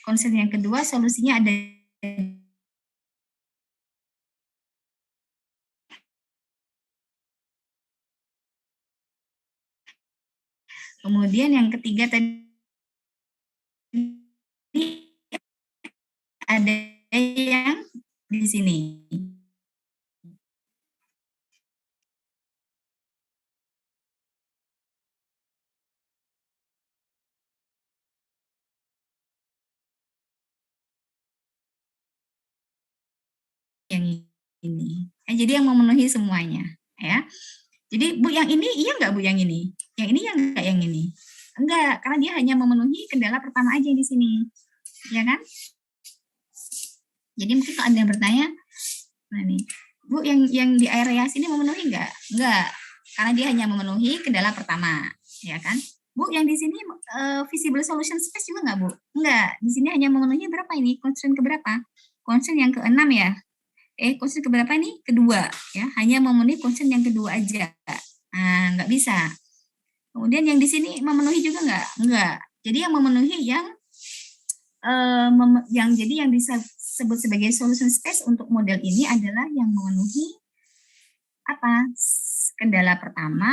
konsisten yang kedua solusinya ada kemudian yang ketiga tadi ada yang di sini. Yang ini. Jadi yang memenuhi semuanya, ya. Jadi Bu yang ini iya nggak Bu yang ini? Yang ini yang enggak yang ini? Enggak, karena dia hanya memenuhi kendala pertama aja di sini. Ya kan? Jadi mungkin kalau Anda yang bertanya, nah nih, Bu yang di area sini memenuhi enggak? Enggak, karena dia hanya memenuhi kendala pertama, ya kan? Bu yang di sini visible solution space juga enggak Bu? Enggak, di sini hanya memenuhi berapa ini? Constraint keberapa? Constraint yang ke-6 ya? Constraint keberapa ini? Kedua, ya, hanya memenuhi constraint yang kedua aja. Nah, nggak bisa. Kemudian yang di sini memenuhi juga nggak? Jadi yang memenuhi yang disebut sebagai solution space untuk model ini adalah yang memenuhi apa? Kendala pertama,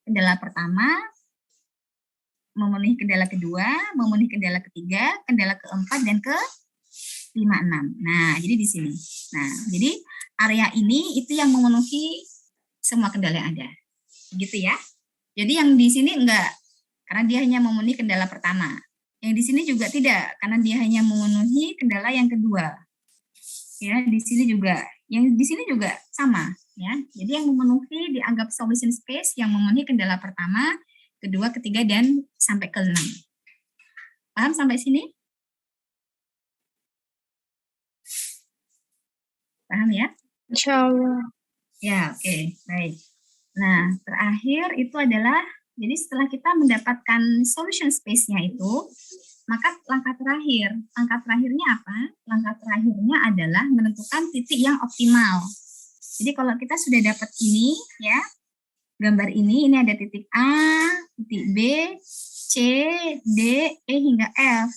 kendala pertama, memenuhi kendala kedua, memenuhi kendala ketiga, kendala keempat dan ke-5, 6. Nah, jadi di sini. Nah, jadi area ini itu yang memenuhi semua kendala yang ada. Gitu ya. Jadi yang di sini enggak, karena dia hanya memenuhi kendala pertama. Yang di sini juga tidak, karena dia hanya memenuhi kendala yang kedua. Ya, di sini juga. Yang di sini juga sama, ya. Jadi yang memenuhi dianggap solution space yang memenuhi kendala pertama, kedua, ketiga dan sampai ke-6. Paham sampai sini? Paham ya? Insyaallah. Ya, oke, baik. Nah, terakhir itu adalah, jadi setelah kita mendapatkan solution space-nya itu, maka langkah terakhirnya apa? Langkah terakhirnya adalah menentukan titik yang optimal. Jadi kalau kita sudah dapat ini, ya, gambar ini ada titik A, titik B, C, D, E hingga F,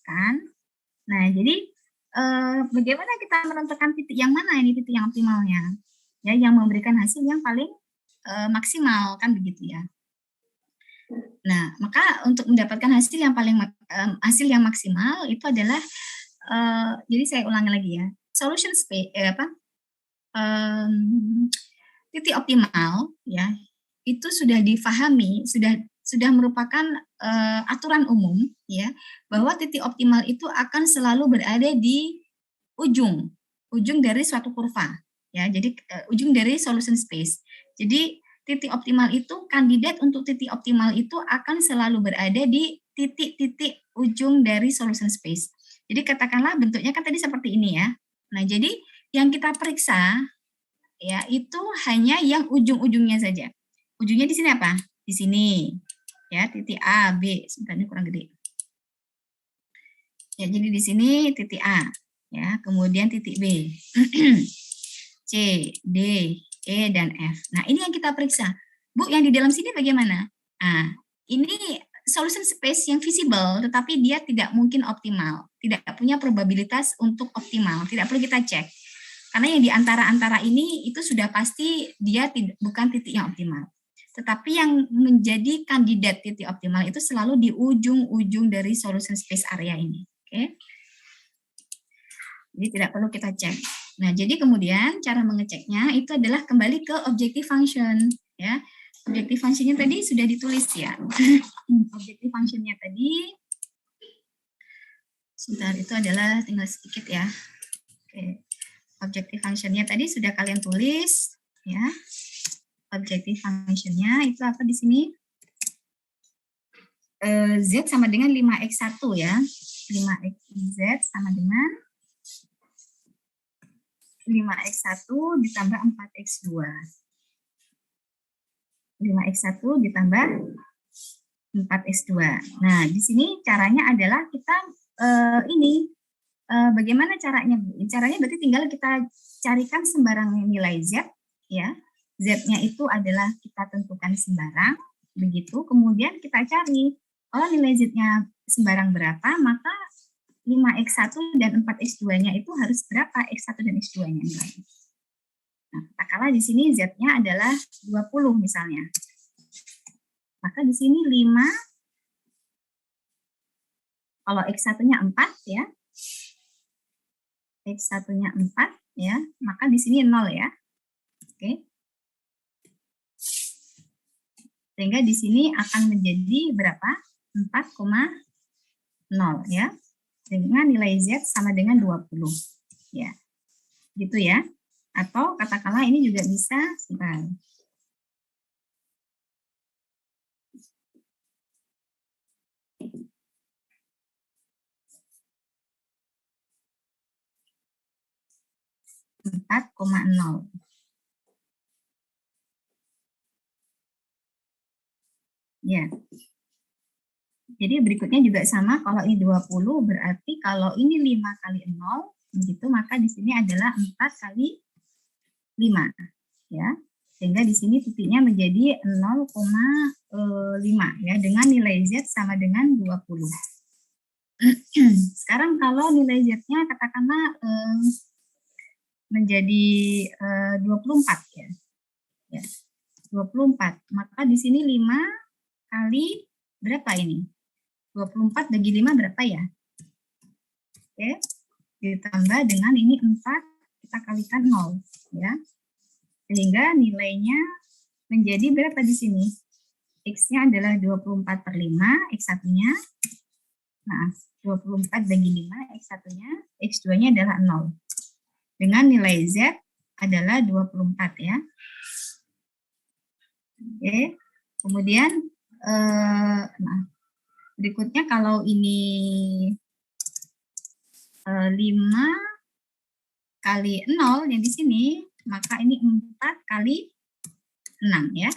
kan? Nah, jadi bagaimana kita menentukan titik yang mana ini titik yang optimalnya, ya, yang memberikan hasil yang paling maksimal, kan begitu ya. Nah, maka untuk mendapatkan hasil yang paling hasil yang maksimal itu adalah jadi saya ulangi lagi ya, solution space titik optimal ya itu sudah difahami, sudah merupakan aturan umum ya, bahwa titik optimal itu akan selalu berada di ujung dari suatu kurva ya. Jadi ujung dari solution space. Jadi titik optimal itu, kandidat untuk titik optimal itu akan selalu berada di titik-titik ujung dari solution space. Jadi katakanlah bentuknya kan tadi seperti ini ya. Nah, jadi yang kita periksa ya itu hanya yang ujung-ujungnya saja. Ujungnya di sini apa? Di sini. Ya, titik A, B. Sebentar, ini kurang gede. Ya, jadi di sini titik A, ya, kemudian titik B, C, D, E, dan F. Nah, ini yang kita periksa. Bu, yang di dalam sini bagaimana? Nah, ini solution space yang visible, tetapi dia tidak mungkin optimal, tidak punya probabilitas untuk optimal, tidak perlu kita cek. Karena yang di antara-antara ini itu sudah pasti dia bukan titik yang optimal. Tetapi yang menjadi kandidat titik optimal itu selalu di ujung-ujung dari solution space area ini. Oke. Jadi tidak perlu kita cek. Nah, jadi kemudian cara mengeceknya itu adalah kembali ke objective function. Ya, objective functionnya tadi sudah ditulis ya. Objective functionnya tadi, sebentar, itu adalah tinggal sedikit ya. Oke. Objective functionnya tadi sudah kalian tulis, ya. Objective functionnya itu apa di sini? Z sama dengan 5x1 ya. 5xz sama dengan 5x1 ditambah 4x2. 5x1 ditambah 4x2. Nah, di sini caranya adalah kita bagaimana caranya? Caranya berarti tinggal kita carikan sembarang nilai Z ya. Z-nya itu adalah kita tentukan sembarang, begitu. Kemudian kita cari, kalau nilai Z-nya sembarang berapa, maka 5x1 dan 4x2-nya itu harus berapa, x1 dan x2-nya nilainya. Nah, katakanlah di sini Z-nya adalah 20 misalnya. Maka di sini 5, kalau x1-nya 4 ya, x1-nya 4 ya, maka di sini 0 ya. Oke. Sehingga di sini akan menjadi berapa? 4,0 ya. Dengan nilai Z sama dengan 20. Ya. Gitu ya. Atau katakanlah ini juga bisa sebentar. (4,0). Ya. Jadi berikutnya juga sama, kalau ini 20 berarti kalau ini 5 kali 0 begitu, maka di sini adalah 4 kali 5 ya. Sehingga di sini titiknya menjadi 0,5 ya, dengan nilai Z sama dengan 20. Sekarang kalau nilai Z-nya katakanlah menjadi 24 ya. Ya. 24. Maka di sini 5 kali berapa ini? 24 bagi 5 berapa ya? Oke. Ditambah dengan ini 4, kita kalikan 0 ya. Sehingga nilainya menjadi berapa di sini? X-nya adalah 24 per 5, X1-nya. Nah, 24 bagi 5, X1-nya, X2-nya adalah 0. Dengan nilai Z adalah 24 ya. Oke. Kemudian nah, berikutnya kalau ini 5 kali 0 yang di sini, maka ini 4 kali 6 ya.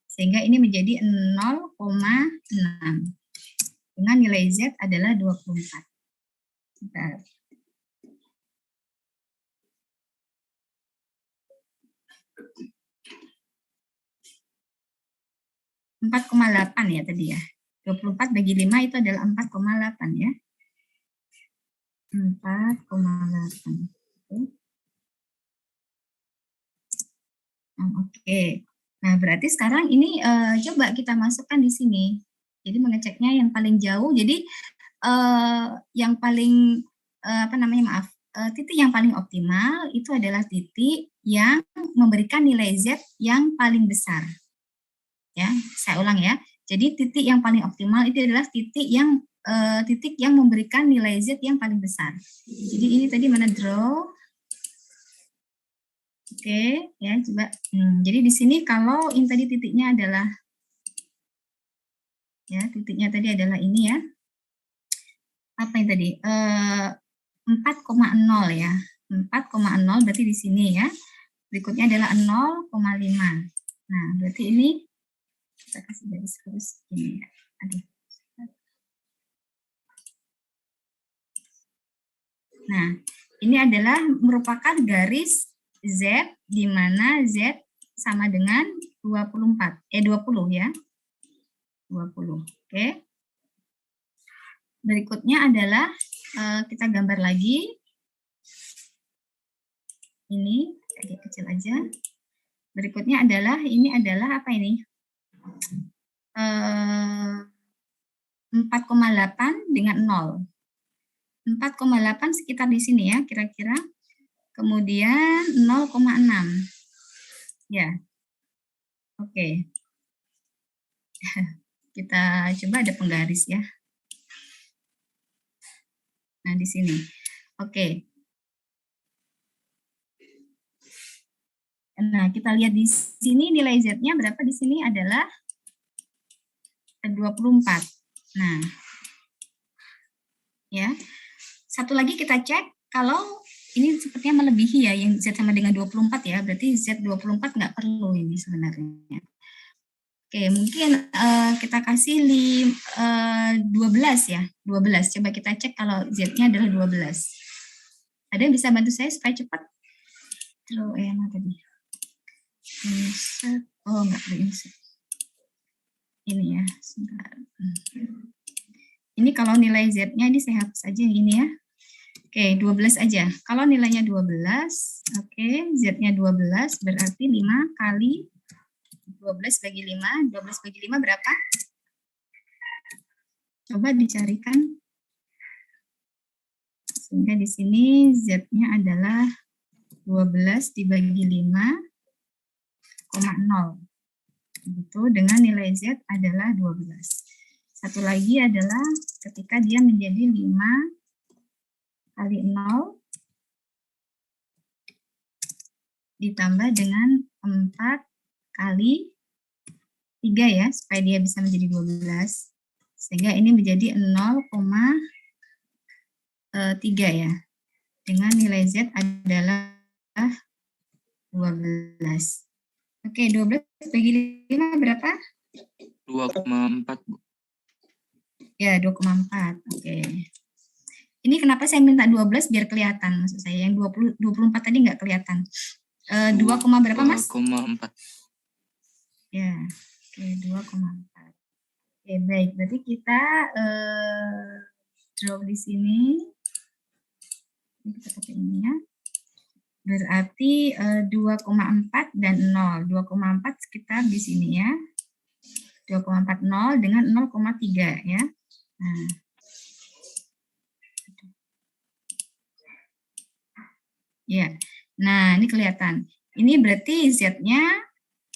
Sehingga ini menjadi 0,6. Dengan nilai Z adalah 24. Bentar. 4,8 ya tadi ya. 24 bagi 5 itu adalah 4,8 ya. 4,8. Oke. Nah, berarti sekarang ini coba kita masukkan di sini. Jadi mengeceknya yang paling jauh. Jadi yang paling titik yang paling optimal itu adalah titik yang memberikan nilai Z yang paling besar. Ya, saya ulang ya. Jadi titik yang paling optimal itu adalah titik yang memberikan nilai Z yang paling besar. Jadi ini tadi mana draw? Oke, ya coba. Jadi di sini kalau ini tadi titiknya adalah, ya titiknya tadi adalah ini ya. apa yang tadi? 4,0 ya. 4,0 berarti di sini ya. Berikutnya adalah 0,5. Nah, berarti ini kita kasih garis lurus ini ya. Aduh. Nah, ini adalah merupakan garis Z di mana Z sama dengan 20 ya. 20. Oke. Berikutnya adalah kita gambar lagi. Ini agak kecil aja. Berikutnya adalah ini adalah apa ini? 4,8 dengan 0. 4,8 sekitar di sini ya kira-kira. Kemudian 0,6. Ya. Oke. Kita coba ada penggaris ya. Nah, di sini. Oke. Nah, kita lihat di sini nilai Z-nya berapa di sini adalah 24. Nah. Ya. Satu lagi kita cek kalau ini sepertinya melebihi ya yang Z sama dengan 24 ya. Berarti Z 24 nggak perlu ini sebenarnya. Oke, mungkin kita kasih 12 ya. 12. Coba kita cek kalau Z-nya adalah 12. Ada yang bisa bantu saya supaya cepat? Terus mana tadi? Insert. Oh, enggak ada insert. Ini ya, sebentar. Ini kalau nilai Z-nya ini saya hapus aja yang ini ya. Oke, 12 aja. Kalau nilainya 12, oke, Z-nya 12 berarti 5 kali 12 bagi 5. 12 bagi 5 berapa? Coba dicarikan. Sehingga di sini Z-nya adalah 12 dibagi 5,0. Begitu, dengan nilai Z adalah 12. Satu lagi adalah ketika dia menjadi 5 kali 0 ditambah dengan 4 kali 3 ya, supaya dia bisa menjadi 12. Sehingga ini menjadi 0,3 ya. Dengan nilai Z adalah 12. Oke, 12 bagi 5 berapa? 2,4, Bu. Ya, 2,4. Oke. Ini kenapa saya minta 12 biar kelihatan maksud saya. Yang 24 tadi nggak kelihatan. 2, berapa, Mas? 2,4. Ya, oke, 2,4. Oke, baik. Berarti kita draw di sini. Ini kita pakai ini ya. Berarti 2,4 dan 0. 2,4 sekitar di sini ya. 2,40 dengan 0,3 ya. Nah. Ya. Nah, ini kelihatan. Ini berarti Z-nya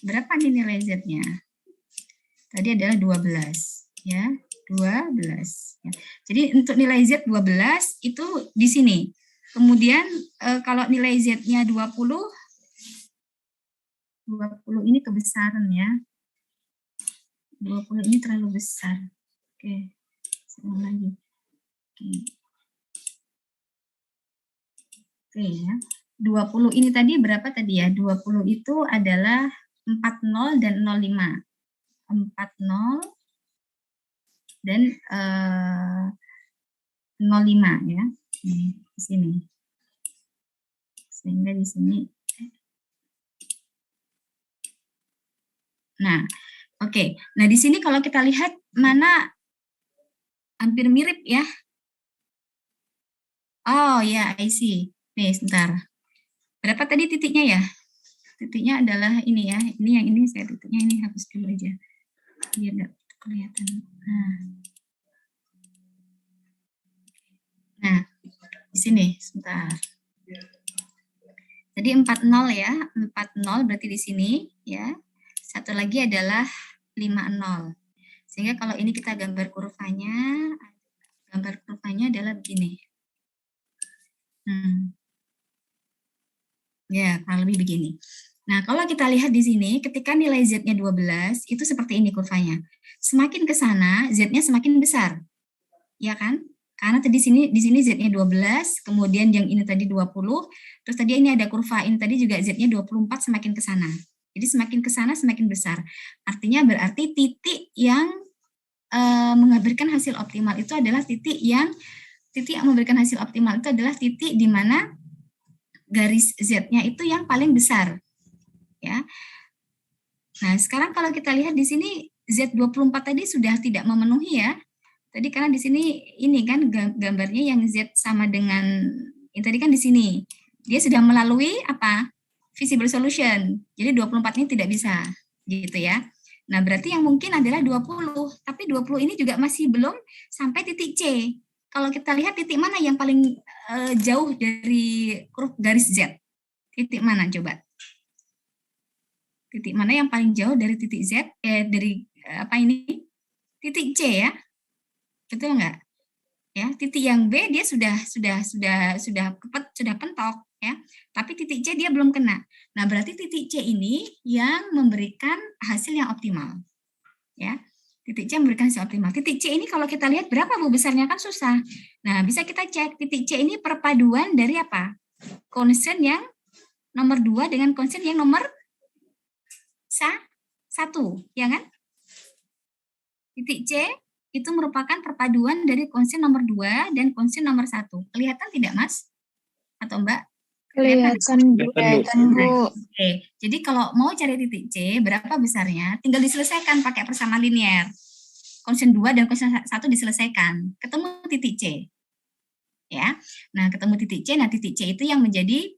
berapa nih nilai Z-nya? Tadi adalah 12 ya. 12 ya. Jadi untuk nilai Z 12 itu di sini. Kemudian kalau nilai Z-nya 20 ini kebesaran ya. 20 ini terlalu besar. Oke. Sekali lagi. Oke ya. 20 ini tadi berapa tadi ya? 20 itu adalah 40 dan 05. 40 dan 05 ya. Di sini. Sehingga di sini. Nah, oke. Nah, di sini kalau kita lihat mana hampir mirip ya. Oh ya, I see. Nih, sebentar. Berapa tadi titiknya ya? Titiknya adalah ini ya. Ini yang ini saya titiknya ini hapus dulu aja. Biar nggak kelihatan. Nah, di sini sebentar. Jadi 40 ya. 40 berarti di sini ya. Satu lagi adalah 50. Sehingga kalau ini kita gambar kurvanya adalah begini. Ya, kurang lebih begini. Nah, kalau kita lihat di sini, ketika nilai Z-nya 12, itu seperti ini kurvanya. Semakin ke sana, Z-nya semakin besar. Ya kan? Karena tadi di sini Z-nya 12, kemudian yang ini tadi 20, terus tadi ini ada kurva ini tadi juga Z-nya 24 semakin ke sana. Jadi semakin ke sana semakin besar. Artinya berarti titik yang memberikan hasil optimal itu adalah titik yang memberikan hasil optimal itu adalah titik di mana garis Z-nya itu yang paling besar. Ya. Nah, sekarang kalau kita lihat di sini Z24 tadi sudah tidak memenuhi ya. Tadi karena di sini ini kan gambarnya yang Z sama dengan ini tadi kan di sini. Dia sudah melalui apa? Visible solution. Jadi 24 ini tidak bisa gitu ya. Nah, berarti yang mungkin adalah 20, tapi 20 ini juga masih belum sampai titik C. Kalau kita lihat titik mana yang paling jauh dari garis Z? Titik mana coba? Titik mana yang paling jauh dari titik Z? Dari apa ini? Titik C ya. Betul nggak? Ya, titik yang B dia sudah pentok ya. Tapi titik C dia belum kena. Nah, berarti titik C ini yang memberikan hasil yang optimal. Ya. Titik C memberikan hasil optimal. Titik C ini kalau kita lihat berapa Bu besarnya kan susah. Nah, bisa kita cek titik C ini perpaduan dari apa? Constant yang nomor 2 dengan constant yang nomor 1, ya kan? Titik C itu merupakan perpaduan dari konsen nomor 2 dan konsen nomor 1. Kelihatan tidak, Mas? Atau Mbak? Kelihatan, Bu. Oke. Jadi kalau mau cari titik C, berapa besarnya? Tinggal diselesaikan pakai persamaan linear. Konsen 2 dan konsen 1 diselesaikan. Ketemu titik C. Ya. Nah, ketemu titik C. Nah, titik C itu yang menjadi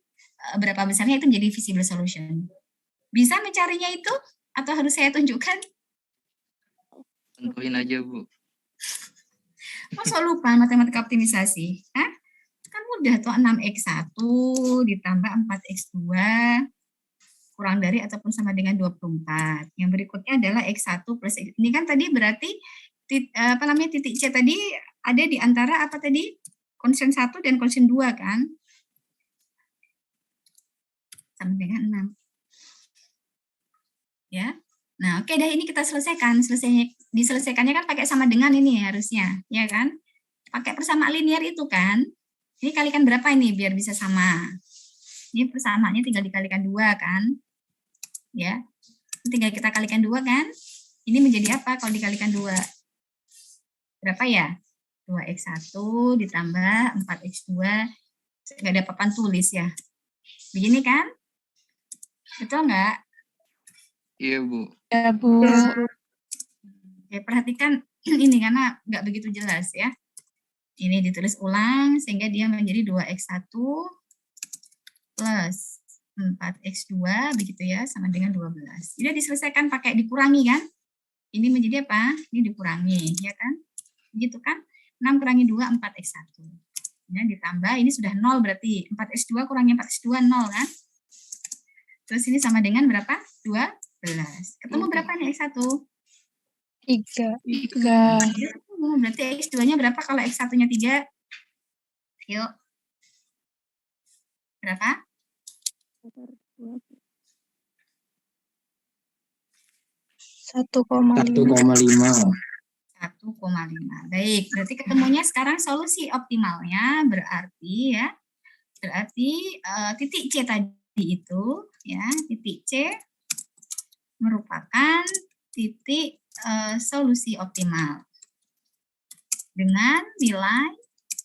berapa besarnya itu menjadi visible solution. Bisa mencarinya itu? Atau harus saya tunjukkan? Tentuin aja, Bu. Masa lupa matematika optimisasi? Hah? Kan mudah tuh 6x1 ditambah 4x2 kurang dari ataupun sama dengan 24. Yang berikutnya adalah x1 plus x. Ini kan tadi berarti titik C tadi ada di antara apa tadi? Konsen 1 dan konsen 2 kan? Sama dengan 6. Ya. Nah, oke dah ini kita selesaikan. Diselesaikannya kan pakai sama dengan ini harusnya, ya kan? Pakai persamaan linear itu kan. Ini kalikan berapa ini biar bisa sama? Ini persamaannya tinggal dikalikan 2 kan? Ya. Tinggal kita kalikan 2 kan? Ini menjadi apa kalau dikalikan 2? Berapa ya? 2x1 ditambah 4x2. Enggak ada papan tulis ya. Begini kan? Betul enggak? Iya, Bu. Ya, Bu. Ya, perhatikan ini karena nggak begitu jelas ya. Ini ditulis ulang sehingga dia menjadi 2x1 plus 4x2 begitu ya sama dengan 12. Jadi diselesaikan pakai dikurangi kan? Ini menjadi apa? Ini dikurangi ya kan? Begitu kan? 6 kurangi 2 4x1. Ya, ditambah ini sudah 0 berarti 4x2 kurangi 4x2 0 kan? Terus ini sama dengan berapa? 12. Ketemu berapa nih x1? 3. Berarti X2-nya berapa kalau X1-nya 3? Yuk. Berapa? 1,5. Baik, berarti ketemunya sekarang solusi optimalnya berarti ya. Berarti titik C tadi itu ya, titik C merupakan titik solusi optimal dengan nilai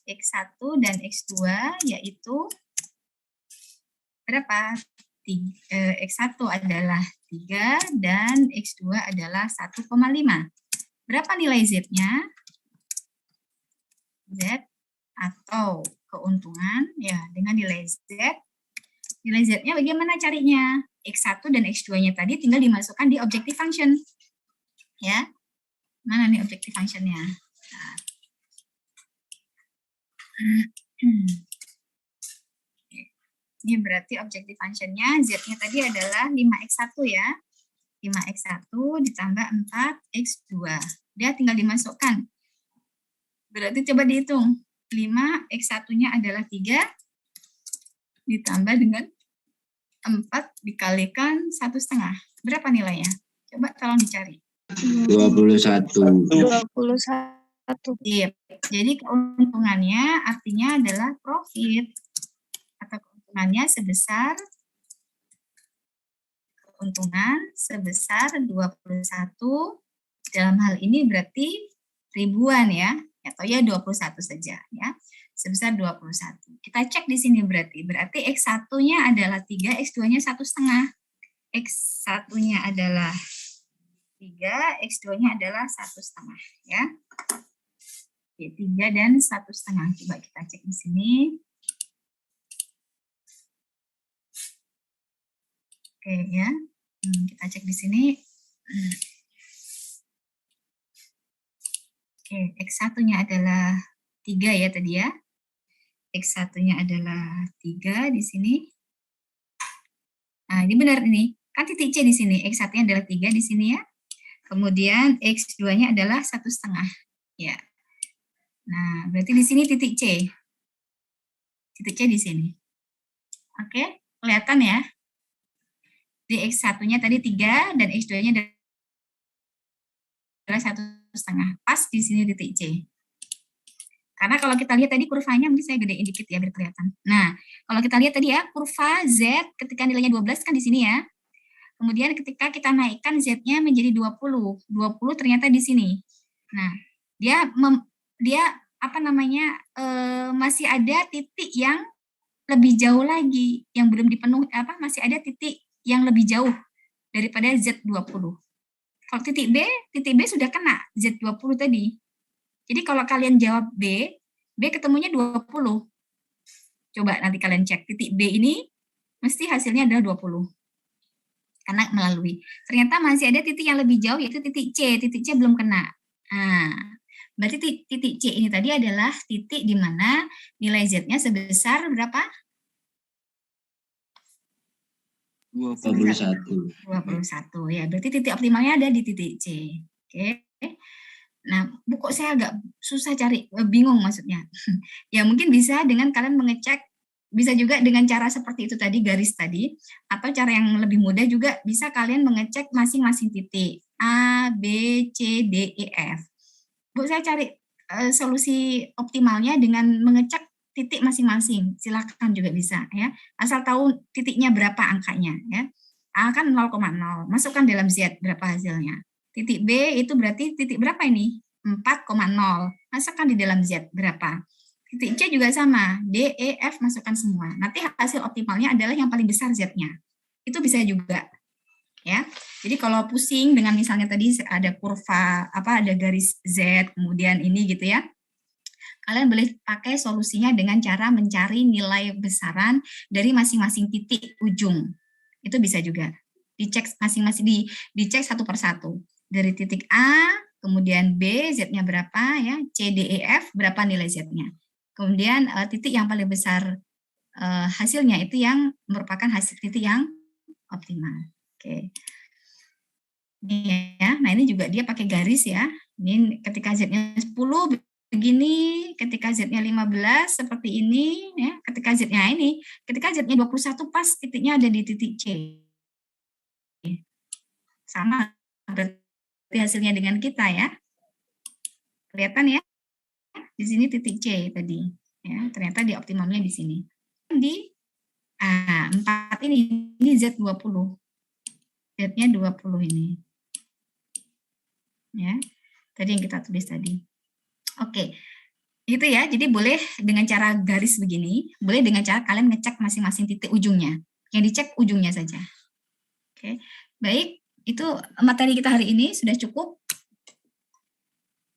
X1 dan X2 yaitu berapa? X1 adalah 3 dan X2 adalah 1,5. Berapa nilai Z-nya? Z atau keuntungan ya dengan nilai Z. Nilai Z-nya bagaimana carinya? X1 dan X2-nya tadi tinggal dimasukkan di objective function. Ya. Mana nih objective function-nya? Nah. Ini berarti objective function-nya Z-nya tadi adalah 5x1 ya. 5x1 ditambah 4x2. Dia tinggal dimasukkan. Berarti coba dihitung. 5x1-nya adalah 3 ditambah dengan 4 dikalikan 1,5. Berapa nilainya? Coba tolong dicari. 21. Iya. Jadi keuntungannya artinya adalah profit atau keuntungan sebesar 21. Dalam hal ini berarti ribuan ya, atau ya 21 saja ya. Sebesar 21. Kita cek di sini berarti X1-nya adalah 3, X2-nya 1,5. X1-nya adalah 3, X2-nya adalah 1,5 ya. Oke, 3 dan 1,5. Coba kita cek di sini. Oke ya. Kita cek di sini. Oke, X1-nya adalah 3 ya tadi ya. X1-nya adalah 3 di sini. Nah, ini benar ini. Kan titik C di sini. X1-nya adalah 3 di sini ya. Kemudian X2-nya adalah 1,5. Ya. Nah, berarti di sini titik C. Titik C di sini. Oke, kelihatan ya. Di X1-nya tadi 3 dan X2-nya adalah 1,5. Pas di sini titik C. Karena kalau kita lihat tadi kurvanya, mungkin saya gedein dikit ya biar kelihatan. Nah, kalau kita lihat tadi ya, kurva Z ketika nilainya 12 kan di sini ya. Kemudian ketika kita naikkan Z-nya menjadi 20. 20 ternyata di sini. Nah, dia apa namanya, masih ada titik yang lebih jauh lagi, yang belum dipenuhi, masih ada titik yang lebih jauh daripada Z20. Kalau titik B sudah kena Z20 tadi. Jadi kalau kalian jawab B ketemunya 20. Coba nanti kalian cek. Titik B ini mesti hasilnya adalah 20. Karena melalui. Ternyata masih ada titik yang lebih jauh, yaitu titik C. Titik C belum kena. Nah, berarti titik C ini tadi adalah titik di mana nilai Z-nya sebesar berapa? 21. 21 ya. Berarti titik optimalnya ada di titik C. Oke. Nah, kok saya agak susah cari, bingung maksudnya. Ya mungkin bisa dengan kalian mengecek, bisa juga dengan cara seperti itu tadi, garis tadi, atau cara yang lebih mudah juga bisa kalian mengecek masing-masing titik A, B, C, D, E, F. Bu, saya cari solusi optimalnya dengan mengecek titik masing-masing. Silakan juga bisa ya. Asal tahu titiknya berapa angkanya ya. A kan 0,0. Masukkan dalam Z berapa hasilnya. Titik B itu berarti titik berapa ini? 4,0. Masukkan di dalam Z berapa? Titik C juga sama. D, E, F masukkan semua. Nanti hasil optimalnya adalah yang paling besar Z-nya. Itu bisa juga. Ya. Jadi kalau pusing dengan misalnya tadi ada kurva, ada garis Z, kemudian ini gitu ya. Kalian boleh pakai solusinya dengan cara mencari nilai besaran dari masing-masing titik ujung. Itu bisa juga. Dicek masing-masing, dicek satu persatu. Dari titik A, kemudian B, Z-nya berapa ya, C, D, E, F, berapa nilai Z-nya. Kemudian titik yang paling besar hasilnya itu yang merupakan hasil titik yang optimal. Oke. Ini ya, nah ini juga dia pakai garis ya. Ini ketika Z-nya 10 begini, ketika Z-nya 15 seperti ini ya, ketika Z-nya 21 pas titiknya ada di titik C. Sama berarti hasilnya dengan kita ya. Kelihatan ya? Di sini titik C tadi. Ya, ternyata di optimalnya di sini. Di 4 ini Z20. Z-nya 20 ini. Ya. Tadi yang kita tulis tadi. Oke. Itu ya. Jadi boleh dengan cara garis begini, boleh dengan cara kalian ngecek masing-masing titik ujungnya. Yang dicek ujungnya saja. Oke. Baik, itu materi kita hari ini sudah cukup.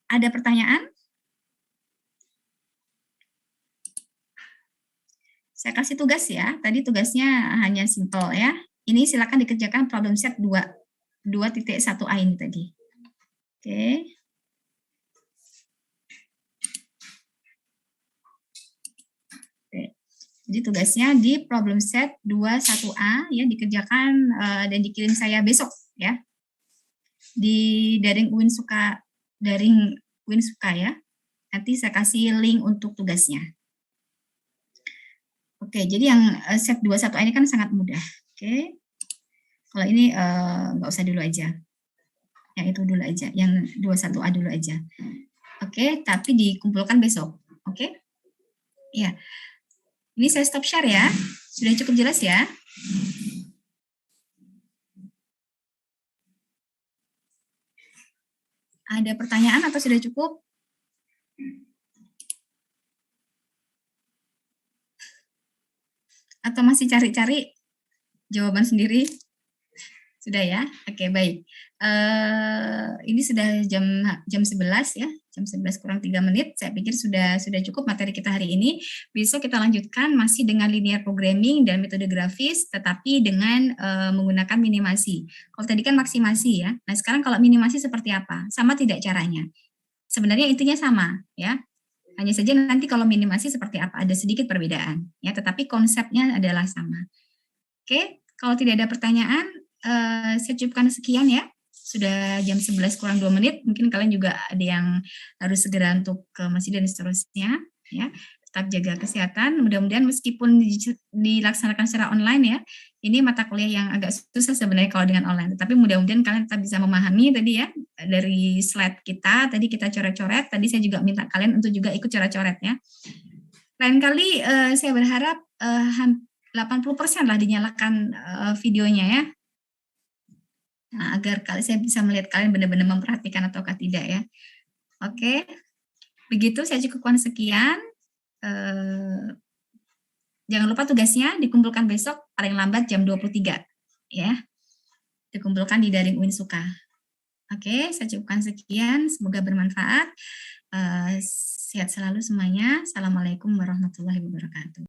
Ada pertanyaan? Saya kasih tugas ya. Tadi tugasnya hanya simple ya. Ini silakan dikerjakan problem set 2.1a ini tadi. Oke. Jadi tugasnya di problem set 21a ya, dikerjakan dan dikirim saya besok ya. Di daring UIN Suka ya. Nanti saya kasih link untuk tugasnya. Oke, jadi yang set 21A ini kan sangat mudah. Oke. Kalau ini nggak usah dulu aja. Yang itu dulu aja, yang 21A dulu aja. Oke, tapi dikumpulkan besok. Oke? Ya. Ini saya stop share ya. Sudah cukup jelas ya? Ada pertanyaan atau sudah cukup? Atau masih cari-cari jawaban sendiri? Sudah ya? Oke, baik. Ini sudah jam 11 ya, jam 11 kurang 3 menit. Saya pikir sudah cukup materi kita hari ini. Besok kita lanjutkan masih dengan linear programming dan metode grafis, tetapi dengan menggunakan minimasi. Kalau tadi kan maksimasi ya. Nah, sekarang kalau minimasi seperti apa? Sama tidak caranya? Sebenarnya intinya sama ya. Hanya saja nanti kalau minimasi seperti apa, ada sedikit perbedaan ya, tetapi konsepnya adalah sama. Oke, kalau tidak ada pertanyaan, saya cukupkan sekian ya. Sudah jam 11 kurang 2 menit, mungkin kalian juga ada yang harus segera untuk ke masjid dan seterusnya ya. Tetap jaga kesehatan, mudah-mudahan meskipun dilaksanakan secara online ya, ini mata kuliah yang agak susah sebenarnya kalau dengan online, tapi mudah-mudahan kalian tetap bisa memahami tadi ya, dari slide kita, tadi kita coret-coret, tadi saya juga minta kalian untuk juga ikut coret-coret ya. Lain kali saya berharap 80% lah dinyalakan videonya ya. Nah, agar saya bisa melihat kalian benar-benar memperhatikan ataukah tidak ya. Oke, begitu saya cukupkan sekian. Jangan lupa tugasnya dikumpulkan besok paling lambat jam 23 ya. Dikumpulkan di daring Uinsuka. Oke, saya cukupkan sekian. Semoga bermanfaat. Sehat selalu semuanya. Assalamualaikum warahmatullahi wabarakatuh.